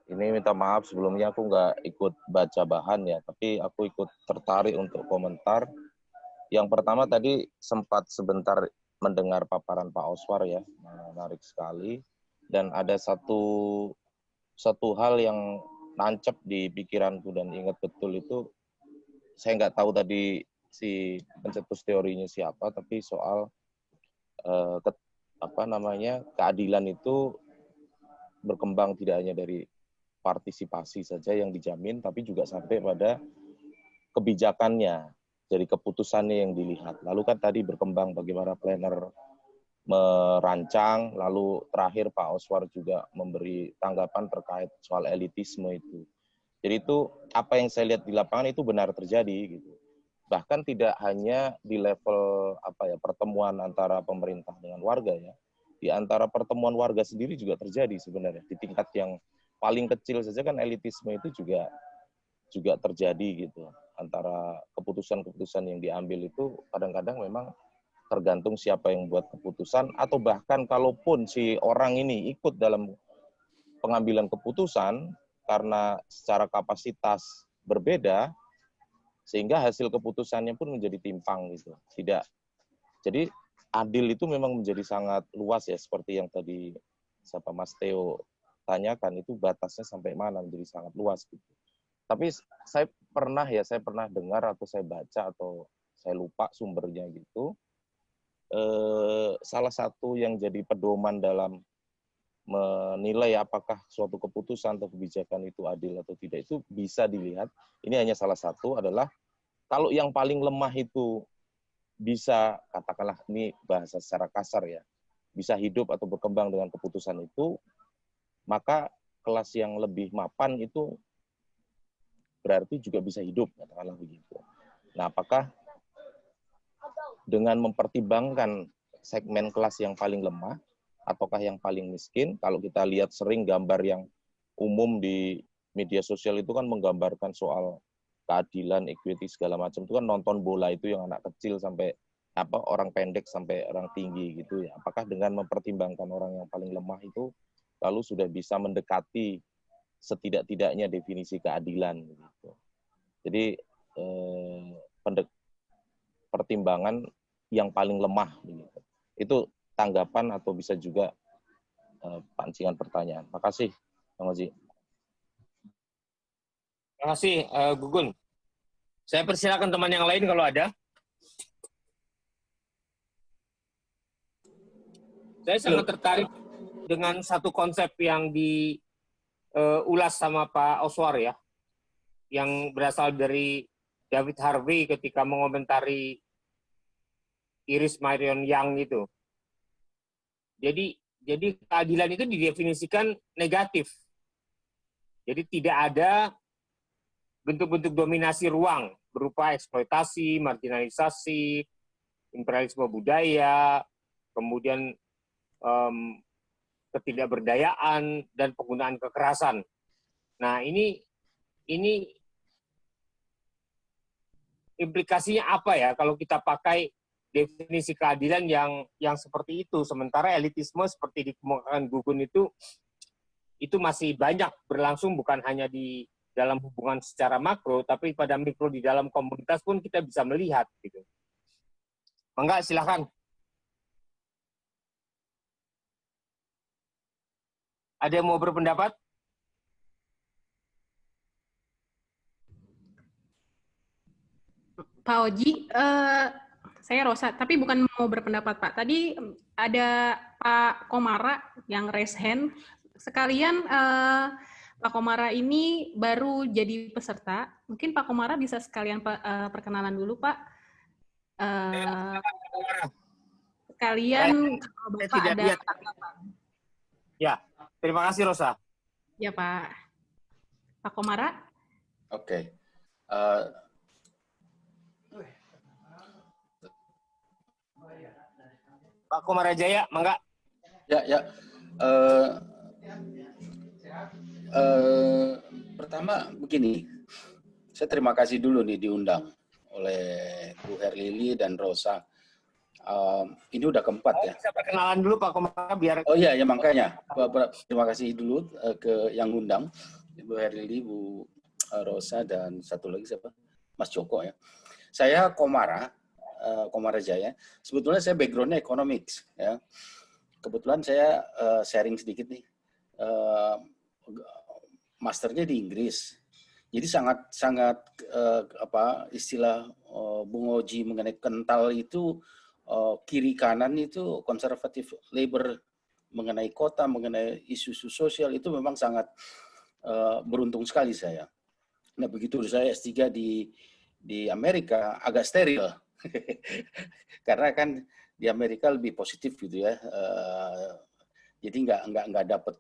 Ini minta maaf sebelumnya aku nggak ikut baca bahan ya, tapi aku ikut tertarik untuk komentar. Yang pertama tadi sempat sebentar mendengar paparan Pak Oswar ya, menarik sekali. Dan ada satu hal yang nancep di pikiranku dan ingat betul itu, saya nggak tahu tadi si pencetus teorinya siapa, tapi soal keadilan itu berkembang tidak hanya dari partisipasi saja yang dijamin, tapi juga sampai pada kebijakannya, dari keputusannya yang dilihat. Lalu kan tadi berkembang bagaimana planner merancang, lalu terakhir Pak Oswar juga memberi tanggapan terkait soal elitisme itu. Jadi itu apa yang saya lihat di lapangan itu benar terjadi gitu. Bahkan tidak hanya di level pertemuan antara pemerintah dengan warga ya. Di antara pertemuan warga sendiri juga terjadi sebenarnya. Di tingkat yang paling kecil saja kan elitisme itu juga terjadi gitu. Antara keputusan-keputusan yang diambil itu kadang-kadang memang tergantung siapa yang buat keputusan, atau bahkan kalaupun si orang ini ikut dalam pengambilan keputusan karena secara kapasitas berbeda, sehingga hasil keputusannya pun menjadi timpang gitu. Tidak. Jadi adil itu memang menjadi sangat luas ya, seperti yang tadi Mas Theo tanyakan, itu batasnya sampai mana menjadi sangat luas gitu. Tapi saya pernah dengar atau saya baca atau saya lupa sumbernya gitu. Salah satu yang jadi pedoman dalam menilai apakah suatu keputusan atau kebijakan itu adil atau tidak itu bisa dilihat, ini hanya salah satu, adalah kalau yang paling lemah itu bisa, katakanlah ini bahasa secara kasar ya, bisa hidup atau berkembang dengan keputusan itu, maka kelas yang lebih mapan itu berarti juga bisa hidup, katakanlah begitu. Nah, apakah dengan mempertimbangkan segmen kelas yang paling lemah ataukah yang paling miskin? Kalau kita lihat sering gambar yang umum di media sosial itu kan menggambarkan soal keadilan, equity segala macam, itu kan nonton bola itu yang anak kecil sampai orang pendek sampai orang tinggi gitu ya. Apakah dengan mempertimbangkan orang yang paling lemah itu lalu sudah bisa mendekati setidak-tidaknya definisi keadilan gitu. Jadi pertimbangan yang paling lemah begitu. Itu tanggapan atau bisa juga pancingan pertanyaan. Makasih, Bang Oji. Terima kasih, Gugun. Saya persilakan teman yang lain kalau ada. Saya sangat tertarik dengan satu konsep yang diulas sama Pak Oswar ya, yang berasal dari David Harvey ketika mengomentari Iris Marion Young itu. Jadi keadilan itu didefinisikan negatif. Jadi tidak ada bentuk-bentuk dominasi ruang berupa eksploitasi, marginalisasi, imperialisme budaya, kemudian ketidakberdayaan dan penggunaan kekerasan. Nah, ini implikasinya apa ya kalau kita pakai definisi keadilan yang seperti itu, sementara elitisme seperti dikemukakan Gugun itu masih banyak berlangsung, bukan hanya di dalam hubungan secara makro, tapi pada mikro di dalam komunitas pun kita bisa melihat gitu. Mangga, silakan. Ada yang mau berpendapat? Pak Oji, saya Rosa, tapi bukan mau berpendapat Pak. Tadi ada Pak Komara yang raise hand. Sekalian Pak Komara ini baru jadi peserta. Mungkin Pak Komara bisa sekalian perkenalan dulu Pak. Sekalian kalau Bapak ada tanggapan. Ya, terima kasih Rosa. Ya Pak. Pak Komara. Oke. Pak Komara Jaya, mangga. Ya. Pertama begini, saya terima kasih dulu nih diundang oleh Bu Herlili dan Rosa. Ini udah keempat ya. Bisa perkenalan dulu Pak Komara biar. Oh iya ya, makanya terima kasih dulu ke yang undang, Bu Herlili, Bu Rosa, dan satu lagi siapa? Mas Joko ya. Saya Komara Jaya. Sebetulnya saya background-nya economics ya. Kebetulan saya sharing sedikit nih. Masternya di Inggris. Jadi sangat istilah Bung Oji mengenai kental itu kiri kanan itu konservatif labor mengenai kota, mengenai isu-isu sosial itu memang sangat beruntung sekali saya. Nah, begitu saya S3 di Amerika agak steril. Karena kan di Amerika lebih positif gitu ya. Jadi nggak dapat.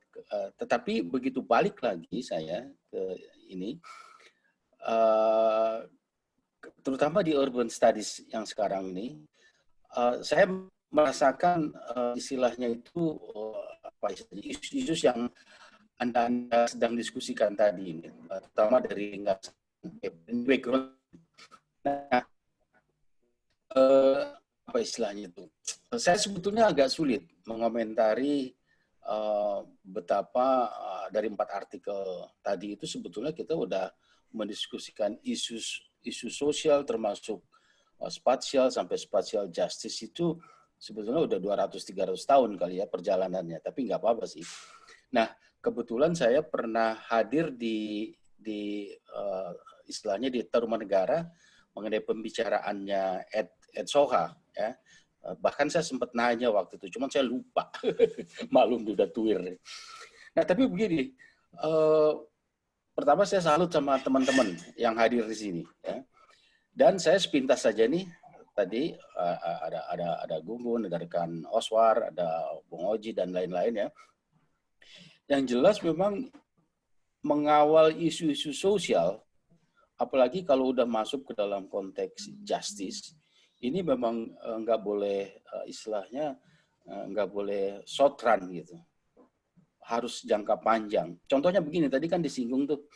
Tetapi begitu balik lagi saya ke ini, terutama di urban studies yang sekarang ini, saya merasakan istilahnya itu isu-isu yang Anda sedang diskusikan tadi ini, terutama dari background. Nah, apa istilahnya itu? Saya sebetulnya agak sulit mengomentari betapa dari 4 artikel tadi itu sebetulnya kita udah mendiskusikan isu sosial termasuk spatial sampai spatial justice itu sebetulnya udah 200-300 tahun kali ya perjalanannya, tapi nggak apa-apa sih. Nah, kebetulan saya pernah hadir di istilahnya di Tarumanegara mengenai pembicaraannya Ed Soha ya. Bahkan saya sempat nanya waktu itu, cuman saya lupa. Malum udah tuir. Nah, tapi begini, pertama saya salut sama teman-teman yang hadir di sini ya. Dan saya sepintas saja nih, tadi ada Gugun, ada rekan Oswar, ada Bung Oji dan lain-lain ya. Yang jelas memang mengawal isu-isu sosial, apalagi kalau udah masuk ke dalam konteks justice, ini memang nggak boleh istilahnya nggak boleh short run gitu, harus jangka panjang. Contohnya begini, tadi kan disinggung tuh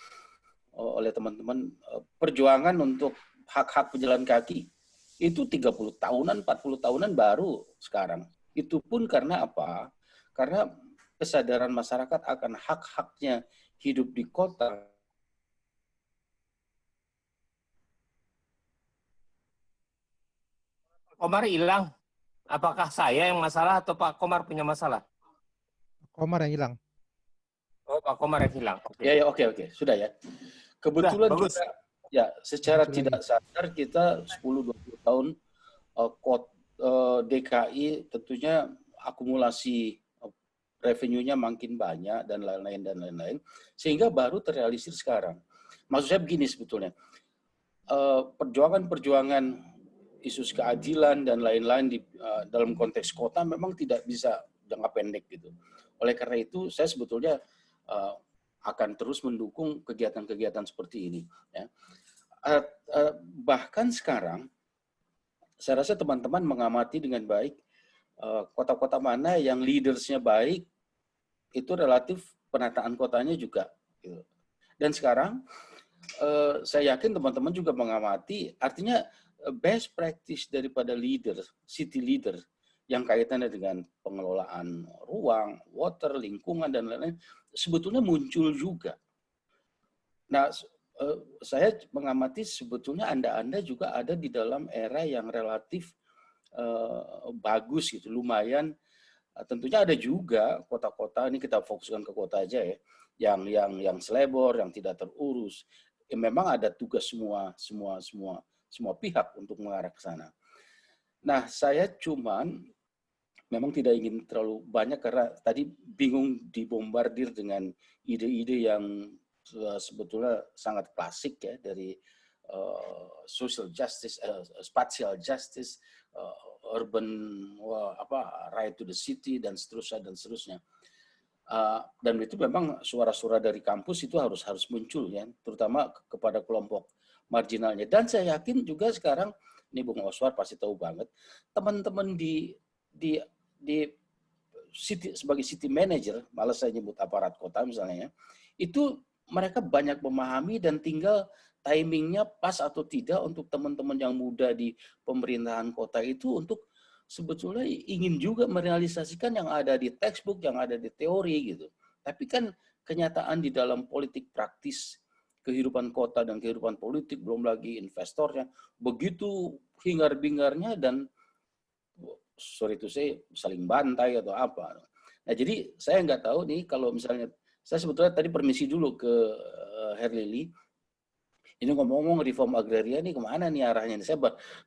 oleh teman-teman, perjuangan untuk hak-hak pejalan kaki itu 30 tahunan, 40 tahunan baru sekarang. Itu pun karena apa? Karena kesadaran masyarakat akan hak-haknya hidup di kota. Komar hilang. Apakah saya yang masalah atau Pak Komar punya masalah? Komar yang hilang. Oh, Pak Komar yang hilang. Okay. Ya, oke. Sudah ya. Kebetulan bagus. juga ya secara tidak sadar kita 10-20 tahun DKI tentunya akumulasi revenue-nya makin banyak dan lain-lain sehingga baru terrealisir sekarang. Maksud saya begini sebetulnya, perjuangan isu keadilan dan lain-lain dalam konteks kota memang tidak bisa jangka pendek gitu. Oleh karena itu saya sebetulnya akan terus mendukung kegiatan-kegiatan seperti ini. Ya. Bahkan sekarang, saya rasa teman-teman mengamati dengan baik kota-kota mana yang leadersnya baik, itu relatif penataan kotanya juga. Gitu. Dan sekarang, saya yakin teman-teman juga mengamati, artinya best practice daripada city leader, yang kaitannya dengan pengelolaan ruang, water, lingkungan, dan lain-lain, sebetulnya muncul juga. Nah, saya mengamati sebetulnya Anda juga ada di dalam era yang relatif bagus gitu, lumayan. Tentunya ada juga kota-kota, ini kita fokuskan ke kota aja ya, yang selebor, yang tidak terurus. Memang ada tugas semua pihak untuk mengarah ke sana. Nah, saya memang tidak ingin terlalu banyak karena tadi bingung dibombardir dengan ide-ide yang sebetulnya sangat klasik ya, dari social justice, spatial justice, urban right to the city dan seterusnya. Dan itu memang suara-suara dari kampus itu harus muncul ya, terutama kepada kelompok marginalnya. Dan saya yakin juga sekarang, ini Bung Oswar pasti tahu banget, teman-teman di city, sebagai city manager, malah saya nyebut aparat kota misalnya ya, itu mereka banyak memahami dan tinggal timingnya pas atau tidak untuk teman-teman yang muda di pemerintahan kota itu untuk sebetulnya ingin juga merealisasikan yang ada di textbook, yang ada di teori gitu. Tapi kan kenyataan di dalam politik praktis, kehidupan kota dan kehidupan politik, belum lagi investornya, begitu hingar-bingarnya dan sorry to say, saling bantai atau apa. Nah, jadi saya nggak tahu nih kalau misalnya, saya sebetulnya tadi permisi dulu ke Herlili. Ini ngomong-ngomong reform agraria nih kemana nih arahnya?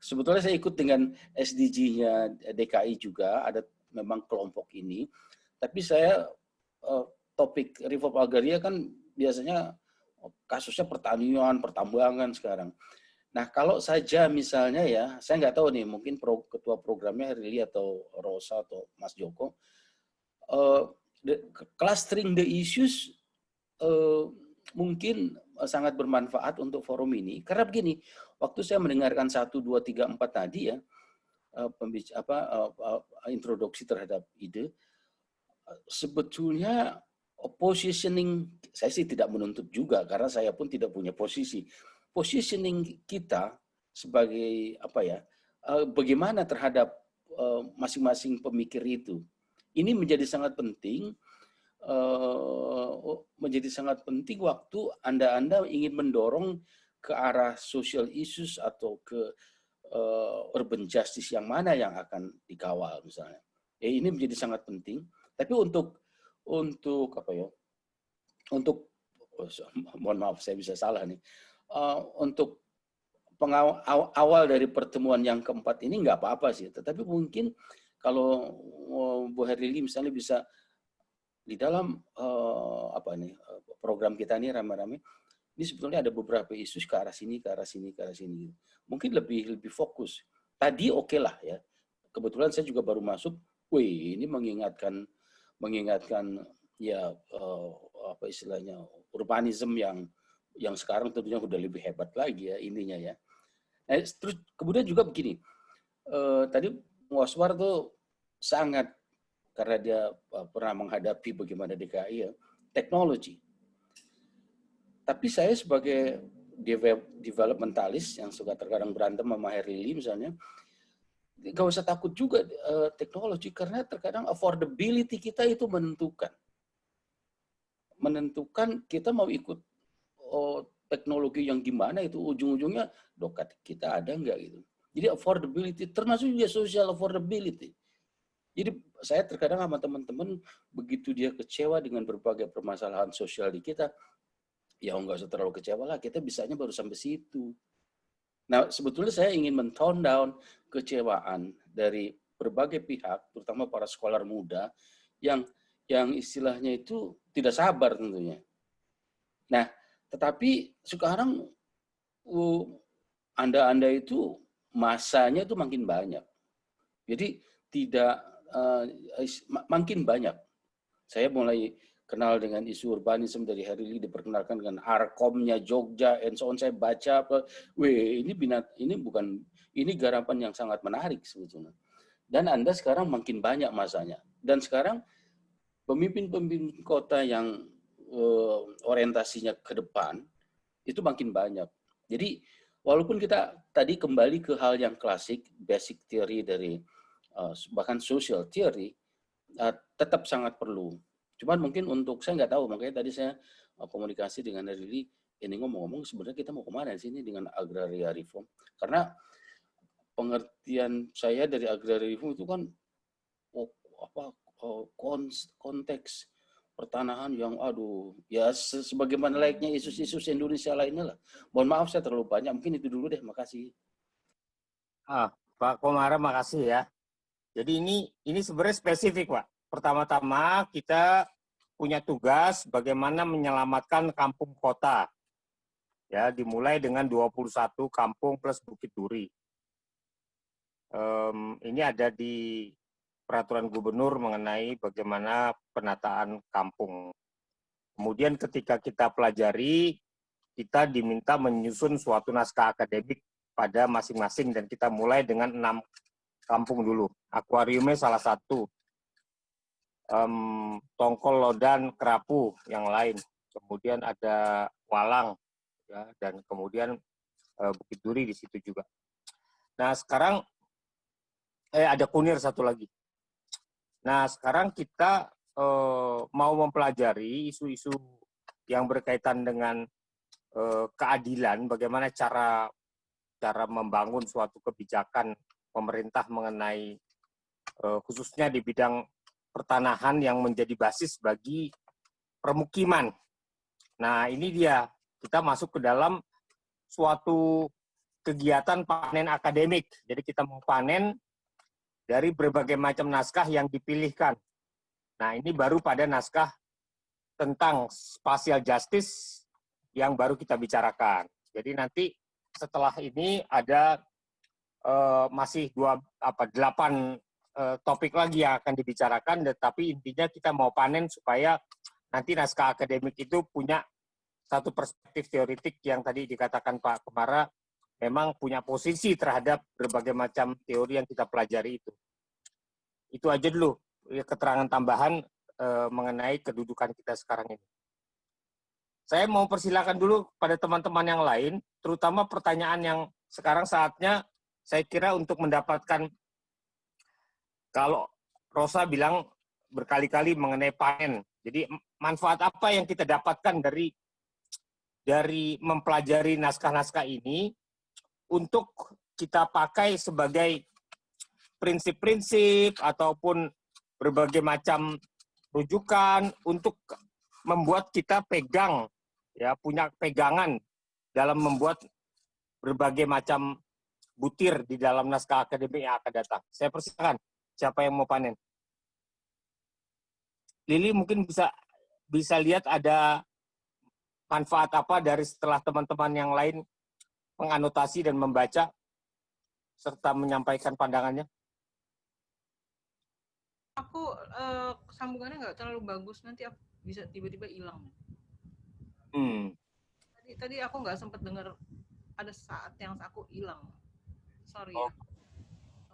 Sebetulnya saya ikut dengan SDG-nya DKI juga, ada memang kelompok ini. Tapi saya topik reform agraria kan biasanya kasusnya pertanian, pertambangan sekarang. Nah, kalau saja misalnya ya, saya nggak tahu nih, mungkin ketua programnya Herlili atau Rosa atau Mas Joko, clustering the issues mungkin sangat bermanfaat untuk forum ini. Karena begini, waktu saya mendengarkan 1, 2, 3, 4 tadi ya, introduksi terhadap ide, sebetulnya positioning, saya sih tidak menuntut juga, karena saya pun tidak punya posisi. Positioning kita sebagai bagaimana terhadap masing-masing pemikir itu, ini menjadi sangat penting. Waktu Anda ingin mendorong ke arah social issues atau ke urban justice yang mana yang akan dikawal misalnya. Ini menjadi sangat penting. Tapi untuk mohon maaf saya bisa salah nih. Untuk awal dari pertemuan yang keempat ini nggak apa-apa sih. Tetapi mungkin kalau Bu Herlili misalnya bisa di dalam program kita ini rame-rame, ini sebetulnya ada beberapa isu ke arah sini. Mungkin lebih fokus. Tadi oke lah ya. Kebetulan saya juga baru masuk. Ini mengingatkan ya istilahnya urbanism yang sekarang tentunya udah lebih hebat lagi ya ininya ya. Nah, terus kemudian juga begini. Tadi Waswar tuh sangat, karena dia pernah menghadapi bagaimana DKI ya, teknologi. Tapi saya sebagai developmentalis yang suka terkadang berantem sama Herlili misalnya, nggak usah takut juga teknologi, karena terkadang affordability kita itu menentukan kita mau ikut teknologi yang gimana, itu ujung-ujungnya dokat kita ada nggak gitu. Jadi affordability termasuk juga social affordability. Jadi saya terkadang sama teman-teman begitu dia kecewa dengan berbagai permasalahan sosial di kita, ya nggak usah terlalu kecewa lah, kita bisanya baru sampai situ. Nah, sebetulnya saya ingin men-tone down kecewaan dari berbagai pihak, terutama para scholar muda yang istilahnya itu tidak sabar tentunya. Nah, tetapi sekarang Anda itu masanya itu makin banyak. Jadi tidak makin banyak. Saya mulai kenal dengan isu urbanisme dari Harry Lee, diperkenalkan dengan Arkomnya Jogja, and so on. Saya baca, ini garapan yang sangat menarik sebetulnya. Dan Anda sekarang makin banyak masanya. Dan sekarang pemimpin-pemimpin kota yang orientasinya ke depan itu makin banyak. Jadi walaupun kita tadi kembali ke hal yang klasik, basic theory dari bahkan social theory, tetap sangat perlu. Cuman mungkin untuk, saya nggak tahu, makanya tadi saya komunikasi dengan Rili, ini ngomong-ngomong sebenarnya kita mau kemana sih ini dengan agraria reform? Karena pengertian saya dari agraria reform itu kan konteks pertanahan yang ya sebagaimana layaknya isu-isu Indonesia lainnya lah. Mohon maaf saya terlalu banyak, mungkin itu dulu deh, makasih. Pak Komara, makasih ya. Jadi ini sebenarnya spesifik, Pak. Pertama-tama kita punya tugas bagaimana menyelamatkan kampung kota. Ya, dimulai dengan 21 kampung plus Bukit Duri. Ini ada di peraturan gubernur mengenai bagaimana penataan kampung. Kemudian ketika kita pelajari, kita diminta menyusun suatu naskah akademik pada masing-masing, dan kita mulai dengan 6 kampung dulu. Akuariumnya salah satu. Tongkol, Lodan, Kerapu yang lain. Kemudian ada Walang, ya, dan kemudian Bukit Duri di situ juga. Nah sekarang ada Kunir satu lagi. Nah sekarang kita mau mempelajari isu-isu yang berkaitan dengan keadilan, bagaimana cara membangun suatu kebijakan pemerintah mengenai khususnya di bidang pertanahan yang menjadi basis bagi permukiman. Nah, ini dia. Kita masuk ke dalam suatu kegiatan panen akademik. Jadi kita mau panen dari berbagai macam naskah yang dipilihkan. Nah, ini baru pada naskah tentang spatial justice yang baru kita bicarakan. Jadi nanti setelah ini ada masih 8 topik lagi yang akan dibicarakan, tetapi intinya kita mau panen supaya nanti naskah akademik itu punya satu perspektif teoritik yang tadi dikatakan Pak Komara, memang punya posisi terhadap berbagai macam teori yang kita pelajari itu. Itu aja dulu keterangan tambahan mengenai kedudukan kita sekarang ini. Saya mau persilakan dulu pada teman-teman yang lain, terutama pertanyaan yang sekarang saatnya saya kira untuk mendapatkan. Kalau Rosa bilang berkali-kali mengenai panen, jadi manfaat apa yang kita dapatkan dari mempelajari naskah-naskah ini untuk kita pakai sebagai prinsip-prinsip ataupun berbagai macam rujukan untuk membuat kita pegang, ya, punya pegangan dalam membuat berbagai macam butir di dalam naskah akademik yang akan datang. Saya persilakan. Siapa yang mau panen? Lili mungkin bisa lihat ada manfaat apa dari setelah teman-teman yang lain menganotasi dan membaca serta menyampaikan pandangannya. Aku sambungannya nggak terlalu bagus, nanti aku bisa tiba-tiba hilang. Tadi aku nggak sempat dengar, ada saat yang aku hilang. Sorry ya.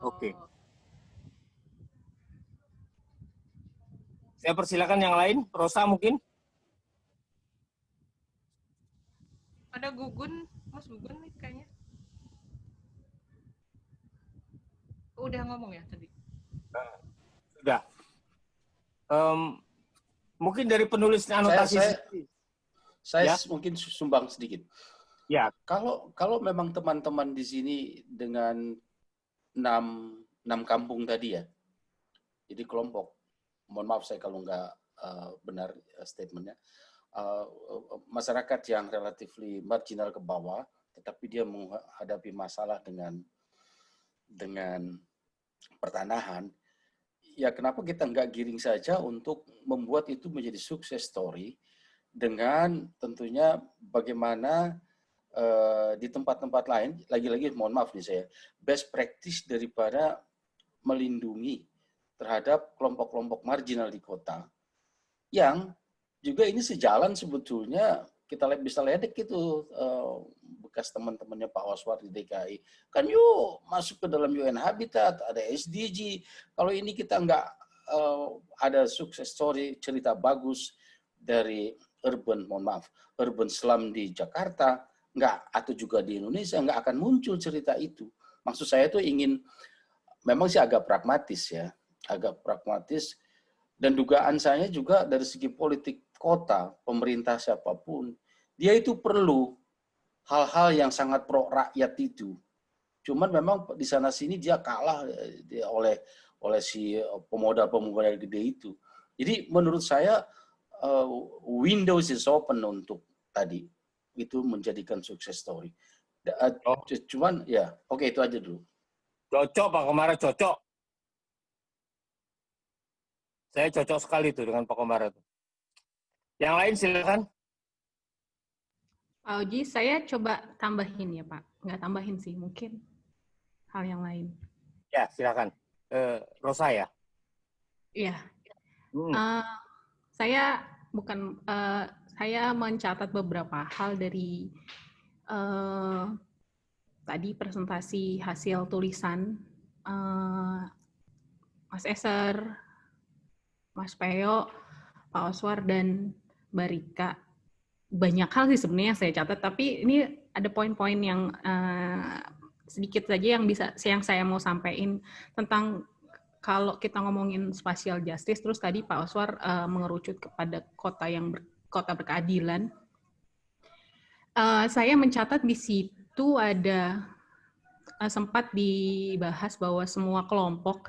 Oke. Saya persilakan yang lain. Rosa mungkin? Ada Gugun, Mas Gugun nih kayaknya. Udah ngomong ya tadi? Sudah. Mungkin dari penulis anotasi. Saya mungkin sumbang sedikit. Ya. Kalau memang teman-teman di sini dengan 6 kampung tadi ya, jadi kelompok. Mohon maaf saya kalau nggak benar statementnya. masyarakat yang relatively marginal ke bawah, tetapi dia menghadapi masalah dengan pertanahan, ya kenapa kita nggak giring saja untuk membuat itu menjadi success story dengan tentunya bagaimana di tempat-tempat lain, lagi-lagi mohon maaf nih saya, best practice daripada melindungi terhadap kelompok-kelompok marginal di kota, yang juga ini sejalan sebetulnya kita bisa ledek itu bekas teman-temannya Pak Oswar di DKI. Kan yuk masuk ke dalam UN Habitat, ada SDG. Kalau ini kita nggak ada sukses story, cerita bagus dari urban slum di Jakarta, nggak, atau juga di Indonesia, nggak akan muncul cerita itu. Maksud saya itu ingin, memang sih agak pragmatis ya, agak pragmatis. Dan dugaan saya juga dari segi politik kota, pemerintah siapapun, dia itu perlu hal-hal yang sangat pro rakyat itu. Cuman memang di sana sini dia kalah oleh si pemodal-pemodal gede itu. Jadi menurut saya Windows is open untuk tadi itu menjadikan sukses story. Cuman ya, oke, itu aja dulu. Cocok Pak Komara, cocok. Saya cocok sekali tuh dengan Pak Komara tuh. Yang lain silakan. Pak Oji, saya coba tambahin ya Pak. Nggak tambahin sih, mungkin hal yang lain. Ya, silakan. Rosa ya? Iya. Saya mencatat beberapa hal dari tadi presentasi hasil tulisan Mas Eser, Mas Peo, Pak Oswar, dan Mbak Rika. Banyak hal sih sebenarnya yang saya catat, tapi ini ada poin-poin yang sedikit saja yang saya mau sampaikan tentang kalau kita ngomongin spatial justice, terus tadi Pak Oswar mengerucut kepada kota berkeadilan. Saya mencatat di situ ada sempat dibahas bahwa semua kelompok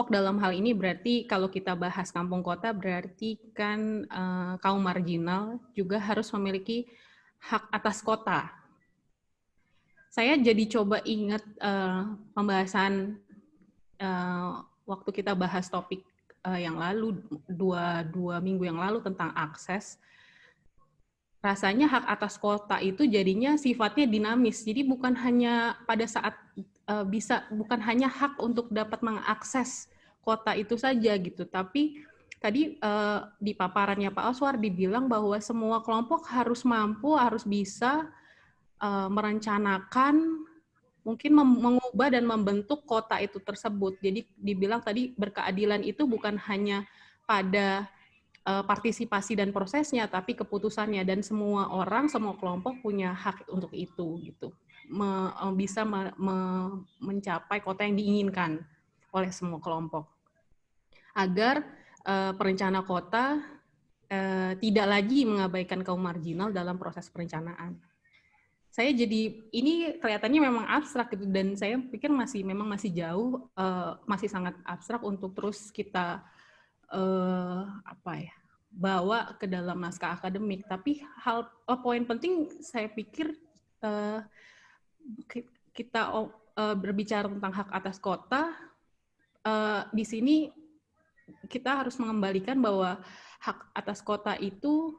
dalam hal ini berarti kalau kita bahas kampung kota berarti kan kaum marginal juga harus memiliki hak atas kota. Saya jadi coba ingat pembahasan waktu kita bahas topik yang lalu, dua minggu yang lalu tentang akses. Rasanya hak atas kota itu jadinya sifatnya dinamis. Jadi bukan hanya pada saat bukan hanya hak untuk dapat mengakses kota itu saja gitu. Tapi tadi di paparannya Pak Oswar dibilang bahwa semua kelompok harus mampu, harus bisa merencanakan, mungkin mengubah dan membentuk kota itu tersebut. Jadi dibilang tadi berkeadilan itu bukan hanya pada partisipasi dan prosesnya, tapi keputusannya, dan semua orang, semua kelompok punya hak untuk itu gitu. Bisa mencapai kota yang diinginkan oleh semua kelompok. Agar perencana kota tidak lagi mengabaikan kaum marginal dalam proses perencanaan. Saya jadi, ini kelihatannya memang abstrak gitu, dan saya pikir memang masih jauh, masih sangat abstrak untuk terus kita bawa ke dalam naskah akademik. Tapi poin penting saya pikir kita berbicara tentang hak atas kota, di sini kita harus mengembalikan bahwa hak atas kota itu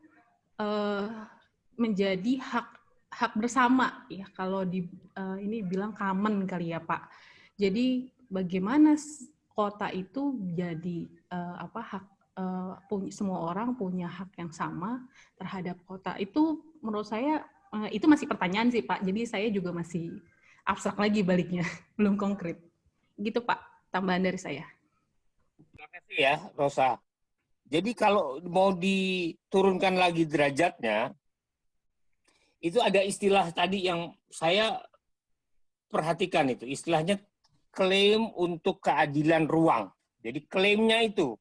menjadi hak bersama ya, kalau ini bilang common kali ya Pak. Jadi bagaimana kota itu jadi hak, semua orang punya hak yang sama terhadap kota. Itu menurut saya itu masih pertanyaan sih Pak. Jadi saya juga masih abstrak lagi baliknya, belum konkret. Gitu Pak, tambahan dari saya. Terima kasih ya Rosa. Jadi kalau mau diturunkan lagi derajatnya, itu ada istilah tadi yang saya perhatikan, itu istilahnya klaim untuk keadilan ruang. Jadi klaimnya itu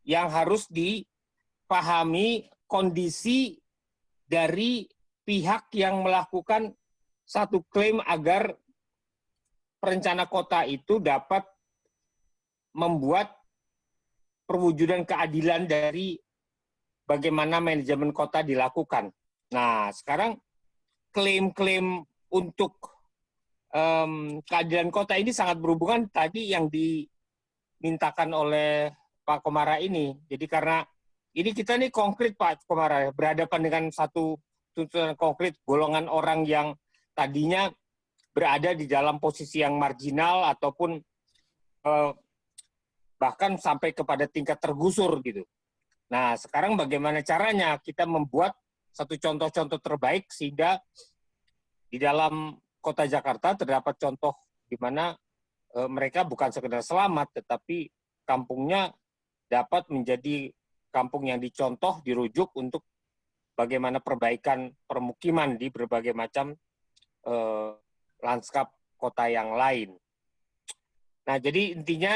yang harus dipahami kondisi dari pihak yang melakukan satu klaim agar perencana kota itu dapat membuat perwujudan keadilan dari bagaimana manajemen kota dilakukan. Nah, sekarang klaim-klaim untuk keadilan kota ini sangat berhubungan tadi yang dimintakan oleh Pak Komara ini. Jadi karena ini kita nih konkret Pak Komara, berhadapan dengan satu tuntutan konkret golongan orang yang tadinya berada di dalam posisi yang marginal ataupun bahkan sampai kepada tingkat tergusur gitu. Nah, sekarang bagaimana caranya kita membuat satu contoh-contoh terbaik sehingga di dalam Kota Jakarta terdapat contoh di mana mereka bukan sekedar selamat, tetapi kampungnya dapat menjadi kampung yang dicontoh, dirujuk untuk bagaimana perbaikan permukiman di berbagai macam lanskap kota yang lain. Nah, jadi intinya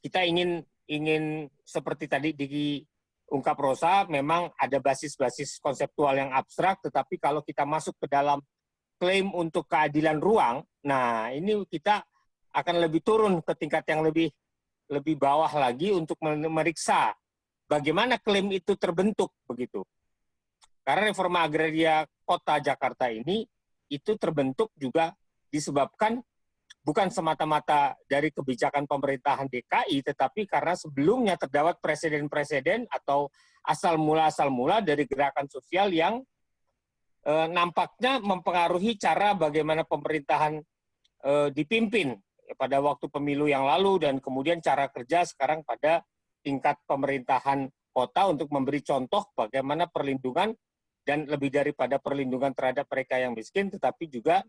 kita ingin seperti tadi diungkap Rosa, memang ada basis-basis konseptual yang abstrak, tetapi kalau kita masuk ke dalam klaim untuk keadilan ruang, nah ini kita akan lebih turun ke tingkat yang lebih bawah lagi untuk memeriksa bagaimana klaim itu terbentuk begitu. Karena reforma agraria Kota Jakarta ini itu terbentuk juga disebabkan bukan semata-mata dari kebijakan pemerintahan DKI, tetapi karena sebelumnya terdapat presiden-presiden atau asal mula dari gerakan sosial yang nampaknya mempengaruhi cara bagaimana pemerintahan dipimpin pada waktu pemilu yang lalu dan kemudian cara kerja sekarang pada tingkat pemerintahan kota untuk memberi contoh bagaimana perlindungan dan lebih daripada perlindungan terhadap mereka yang miskin, tetapi juga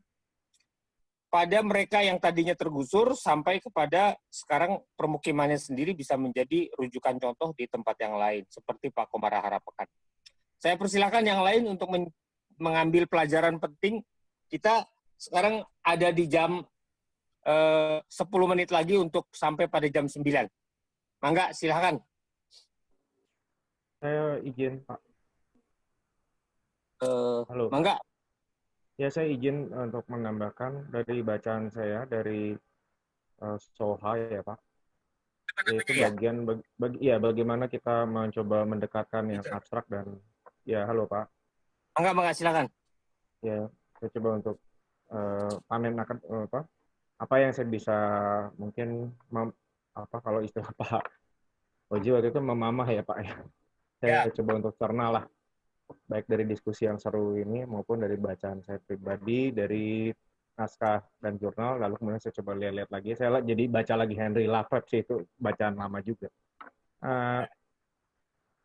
pada mereka yang tadinya tergusur sampai kepada sekarang permukimannya sendiri bisa menjadi rujukan contoh di tempat yang lain, seperti Pak Komara harapkan. Saya persilakan yang lain untuk mengambil pelajaran penting. Kita sekarang ada di jam 10 menit lagi untuk sampai pada jam 9. Mangga, silakan. Saya izin, Pak. Halo. Mangga. Ya, saya izin untuk menambahkan dari bacaan saya dari Soha ya, Pak. Itu bagian bagaimana kita mencoba mendekatkan yang abstrak dan ya, halo Pak. Mangga, silakan. Ya, saya coba untuk panen apa yang saya bisa mungkin kalau istilah Pak Oji waktu itu memamah ya Pak ya. Saya coba untuk cerna lah, baik dari diskusi yang seru ini maupun dari bacaan saya pribadi, dari naskah dan jurnal, lalu kemudian saya coba lihat lagi. Saya jadi baca lagi Henry Lafave sih, itu bacaan lama juga.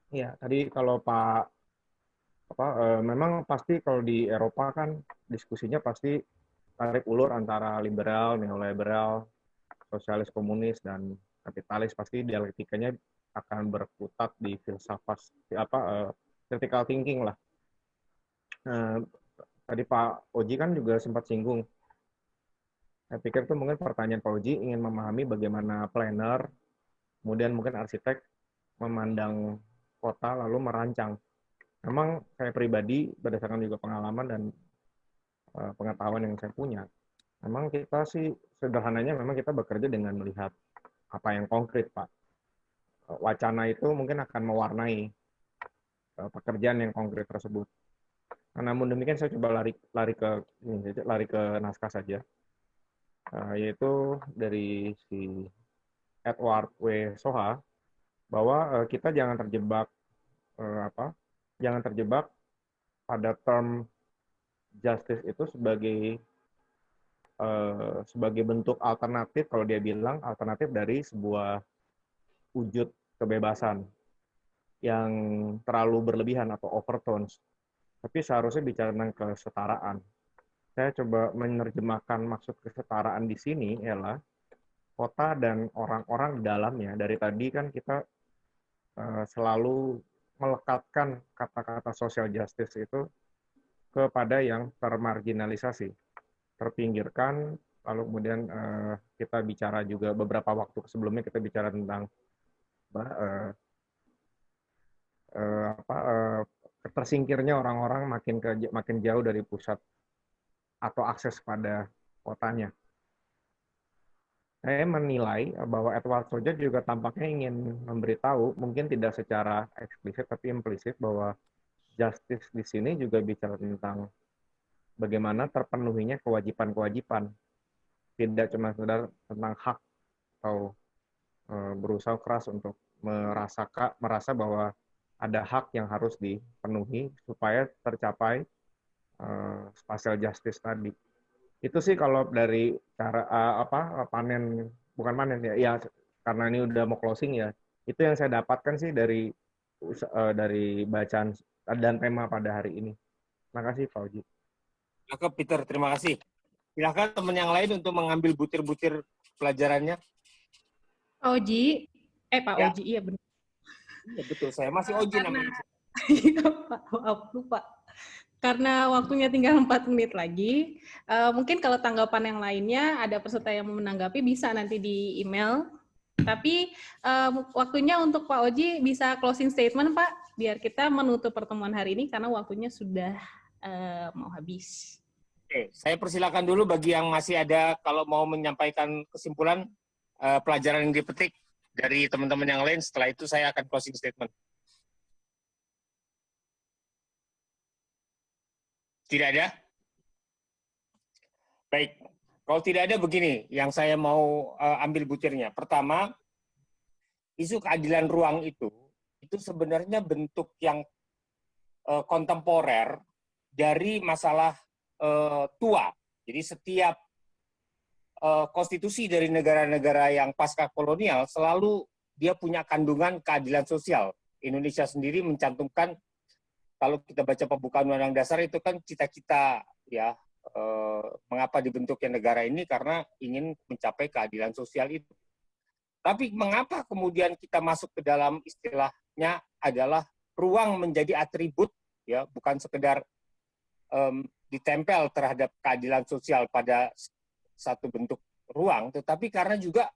Ya, tadi kalau Pak memang pasti kalau di Eropa kan diskusinya pasti tarik ulur antara liberal, neoliberal, sosialis, komunis, dan kapitalis. Pasti dialektikanya akan berkutat di filsafat critical thinking lah. Tadi Pak Oji kan juga sempat singgung. Saya pikir itu mungkin pertanyaan Pak Oji ingin memahami bagaimana planner, kemudian mungkin arsitek memandang kota lalu merancang. Memang saya pribadi berdasarkan juga pengalaman dan pengetahuan yang saya punya, memang kita sih sederhananya memang kita bekerja dengan melihat apa yang konkret, Pak. Wacana itu mungkin akan mewarnai pekerjaan yang konkret tersebut. Nah, namun demikian saya coba lari ke naskah saja, yaitu dari si Edward W. Soha, bahwa kita jangan terjebak pada term justice itu sebagai bentuk alternatif, kalau dia bilang alternatif dari sebuah wujud kebebasan yang terlalu berlebihan atau overtones. Tapi seharusnya bicara tentang kesetaraan. Saya coba menerjemahkan maksud kesetaraan di sini ialah kota dan orang-orang di dalamnya. Dari tadi kan kita selalu melekatkan kata-kata social justice itu kepada yang termarginalisasi, terpinggirkan, lalu kemudian kita bicara juga beberapa waktu sebelumnya kita bicara tentang tersingkirnya orang-orang makin jauh dari pusat atau akses pada kotanya. saya menilai bahwa Edward Sager juga tampaknya ingin memberitahu, mungkin tidak secara eksplisit tapi implisit, bahwa justice di sini juga bicara tentang bagaimana terpenuhinya kewajiban-kewajiban, tidak cuma sekedar tentang hak atau berusaha keras untuk merasa bahwa ada hak yang harus dipenuhi supaya tercapai spatial justice tadi. Itu sih kalau dari cara bukan panen ya, karena ini udah mau closing ya, itu yang saya dapatkan sih dari bacaan dan tema pada hari ini. Terima kasih Pak Oji. Cakep Peter, terima kasih. Silakan teman yang lain untuk mengambil butir-butir pelajarannya. Pak Oji, Pak Ya. Oji, iya benar. Ya, betul, saya masih Oji namanya. Iya Pak, maaf lupa. Karena waktunya tinggal 4 menit lagi, mungkin kalau tanggapan yang lainnya, ada peserta yang mau menanggapi, bisa nanti di email. Tapi waktunya untuk Pak Oji bisa closing statement, Pak, biar kita menutup pertemuan hari ini, karena waktunya sudah mau habis. Oke, saya persilakan dulu bagi yang masih ada, kalau mau menyampaikan kesimpulan pelajaran yang dipetik dari teman-teman yang lain. Setelah itu saya akan closing statement. Tidak ada? Baik, kalau tidak ada begini, yang saya mau ambil butirnya. Pertama, isu keadilan ruang itu sebenarnya bentuk yang kontemporer dari masalah tua. Jadi setiap konstitusi dari negara-negara yang pasca kolonial selalu dia punya kandungan keadilan sosial. Indonesia sendiri mencantumkan, kalau kita baca pembukaan Undang-Undang Dasar itu kan cita-cita ya, mengapa dibentuknya negara ini karena ingin mencapai keadilan sosial itu. Tapi mengapa kemudian kita masuk ke dalam istilahnya adalah ruang menjadi atribut, ya, bukan sekedar ditempel terhadap keadilan sosial pada satu bentuk ruang, tetapi karena juga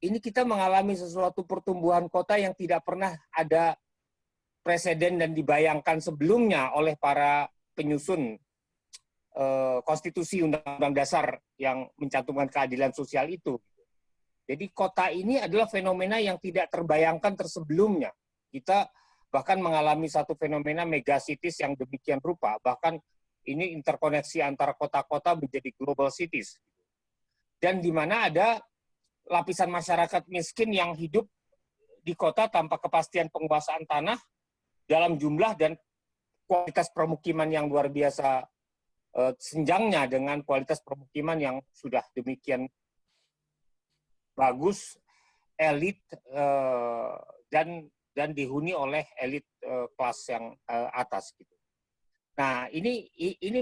ini kita mengalami sesuatu pertumbuhan kota yang tidak pernah ada presiden dan dibayangkan sebelumnya oleh para penyusun konstitusi Undang-Undang Dasar yang mencantumkan keadilan sosial itu. Jadi kota ini adalah fenomena yang tidak terbayangkan tersebelumnya. Kita bahkan mengalami satu fenomena megacities yang demikian rupa, bahkan ini interkoneksi antara kota-kota menjadi global cities. Dan di mana ada lapisan masyarakat miskin yang hidup di kota tanpa kepastian penguasaan tanah, dalam jumlah dan kualitas permukiman yang luar biasa senjangnya dengan kualitas permukiman yang sudah demikian bagus, elit, dan dihuni oleh elit kelas yang atas gitu. Nah, ini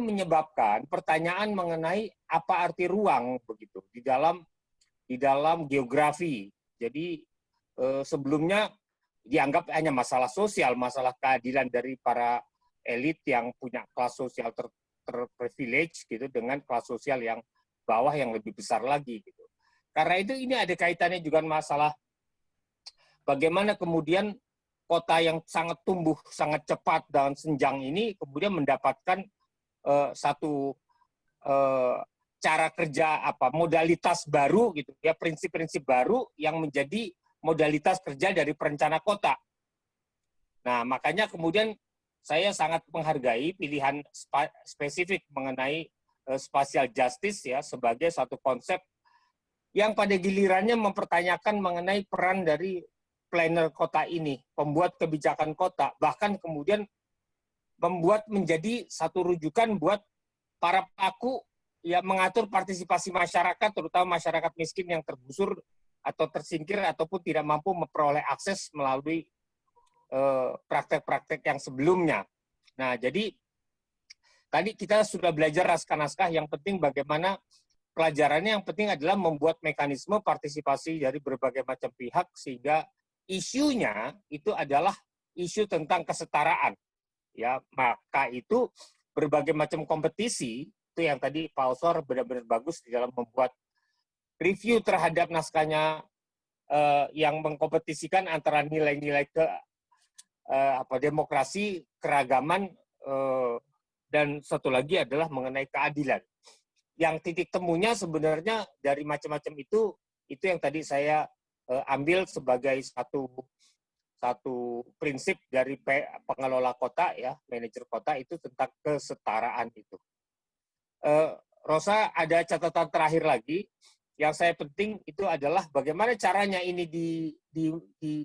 menyebabkan pertanyaan mengenai apa arti ruang begitu di dalam geografi. Jadi sebelumnya dianggap hanya masalah sosial, masalah keadilan dari para elit yang punya kelas sosial terprivilege gitu dengan kelas sosial yang bawah yang lebih besar lagi gitu. Karena itu ini ada kaitannya juga masalah bagaimana kemudian kota yang sangat tumbuh sangat cepat dan senjang ini kemudian mendapatkan satu cara kerja modalitas baru gitu ya, prinsip-prinsip baru yang menjadi modalitas kerja dari perencana kota. Nah, makanya kemudian saya sangat menghargai pilihan spesifik mengenai spatial justice ya sebagai satu konsep yang pada gilirannya mempertanyakan mengenai peran dari planner kota ini, pembuat kebijakan kota, bahkan kemudian membuat menjadi satu rujukan buat para pelaku ya mengatur partisipasi masyarakat, terutama masyarakat miskin yang tergusur atau tersingkir ataupun tidak mampu memperoleh akses melalui praktek-praktek yang sebelumnya. Nah, jadi tadi kita sudah belajar naskah-naskah, yang penting bagaimana pelajarannya, yang penting adalah membuat mekanisme partisipasi dari berbagai macam pihak sehingga isunya itu adalah isu tentang kesetaraan. Ya, maka itu berbagai macam kompetisi, itu yang tadi Pak Oswar benar-benar bagus di dalam membuat review terhadap naskahnya yang mengkompetisikan antara nilai-nilai demokrasi, keragaman, dan satu lagi adalah mengenai keadilan. Yang titik temunya sebenarnya dari macam-macam itu Itu yang tadi saya ambil sebagai satu prinsip dari pengelola kota, ya, manajer kota, itu tentang kesetaraan itu. Rosa, ada catatan terakhir lagi yang saya penting itu adalah bagaimana caranya ini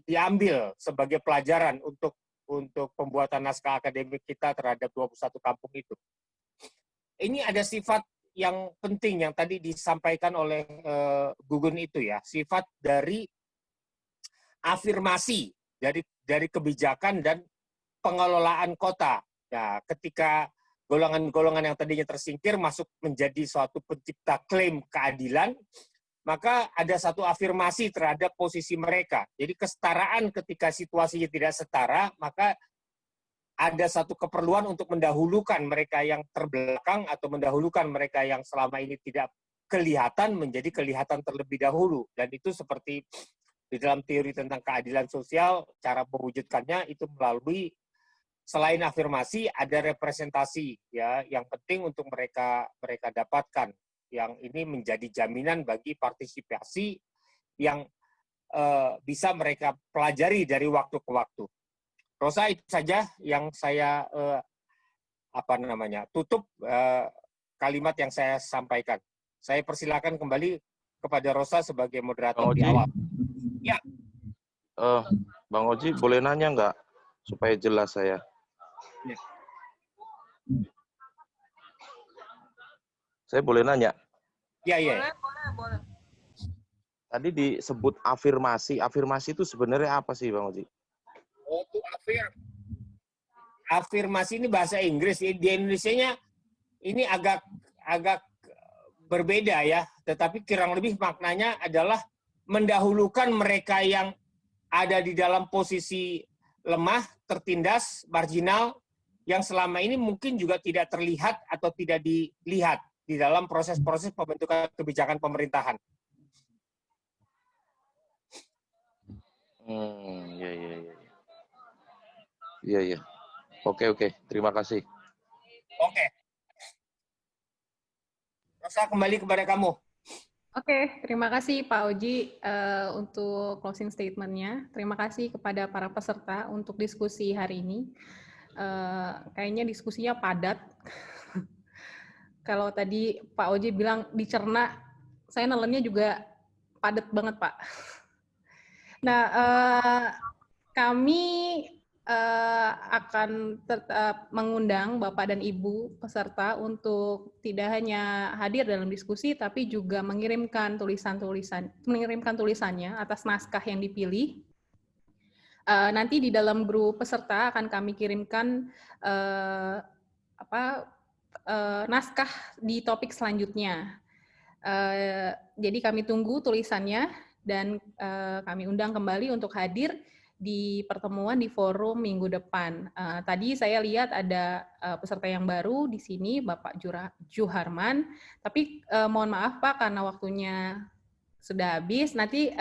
diambil sebagai pelajaran untuk pembuatan naskah akademik kita terhadap 21 kampung itu. Ini ada sifat yang penting yang tadi disampaikan oleh Gugun itu, ya, sifat dari afirmasi dari kebijakan dan pengelolaan kota. Nah, ketika golongan-golongan yang tadinya tersingkir masuk menjadi suatu pencipta klaim keadilan, maka ada satu afirmasi terhadap posisi mereka. Jadi kesetaraan ketika situasinya tidak setara, maka ada satu keperluan untuk mendahulukan mereka yang terbelakang atau mendahulukan mereka yang selama ini tidak kelihatan menjadi kelihatan terlebih dahulu. Dan itu seperti di dalam teori tentang keadilan sosial, cara mewujudkannya itu melalui selain afirmasi ada representasi, ya, yang penting untuk mereka dapatkan, yang ini menjadi jaminan bagi partisipasi yang bisa mereka pelajari dari waktu ke waktu. Rosa, itu saja yang saya tutup kalimat yang saya sampaikan. Saya persilakan kembali kepada Rosa sebagai moderator di awal. Ya. Bang Oji, boleh nanya nggak supaya jelas saya? Ya. Saya boleh nanya? Ya, ya. Boleh. Tadi disebut afirmasi. Afirmasi itu sebenarnya apa sih, Bang Oji? Oh, itu afirmasi ini bahasa Inggris. Di Indonesianya ini agak berbeda, ya. Tetapi kurang lebih maknanya adalah mendahulukan mereka yang ada di dalam posisi lemah, tertindas, marginal, yang selama ini mungkin juga tidak terlihat atau tidak dilihat di dalam proses-proses pembentukan kebijakan pemerintahan. Iya. Oke. Terima kasih. Oke. Rosa, kembali kepada kamu. Oke, terima kasih Pak Oji untuk closing statement-nya. Terima kasih kepada para peserta untuk diskusi hari ini. Kayaknya diskusinya padat. Kalau tadi Pak Oji bilang dicerna, saya nelennya juga padat banget, Pak. Nah, kami akan tetap mengundang Bapak dan Ibu peserta untuk tidak hanya hadir dalam diskusi, tapi juga mengirimkan tulisannya atas naskah yang dipilih. Nanti di dalam grup peserta akan kami kirimkan naskah di topik selanjutnya. Jadi kami tunggu tulisannya dan kami undang kembali untuk hadir di pertemuan di forum minggu depan. Tadi saya lihat ada peserta yang baru di sini, Bapak Juharman. Tapi mohon maaf Pak, karena waktunya sudah habis. Nanti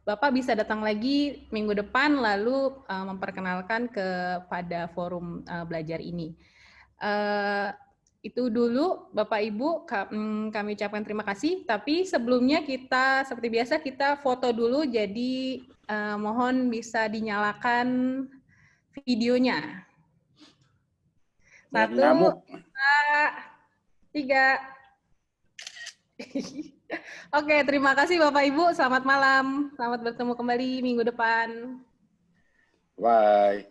Bapak bisa datang lagi minggu depan, lalu memperkenalkan kepada forum belajar ini. Itu dulu Bapak Ibu, kami ucapkan terima kasih. Tapi sebelumnya kita, seperti biasa, kita foto dulu, jadi mohon bisa dinyalakan videonya. 1, 2, 3. Oke, terima kasih Bapak Ibu. Selamat malam. Selamat bertemu kembali minggu depan. Bye.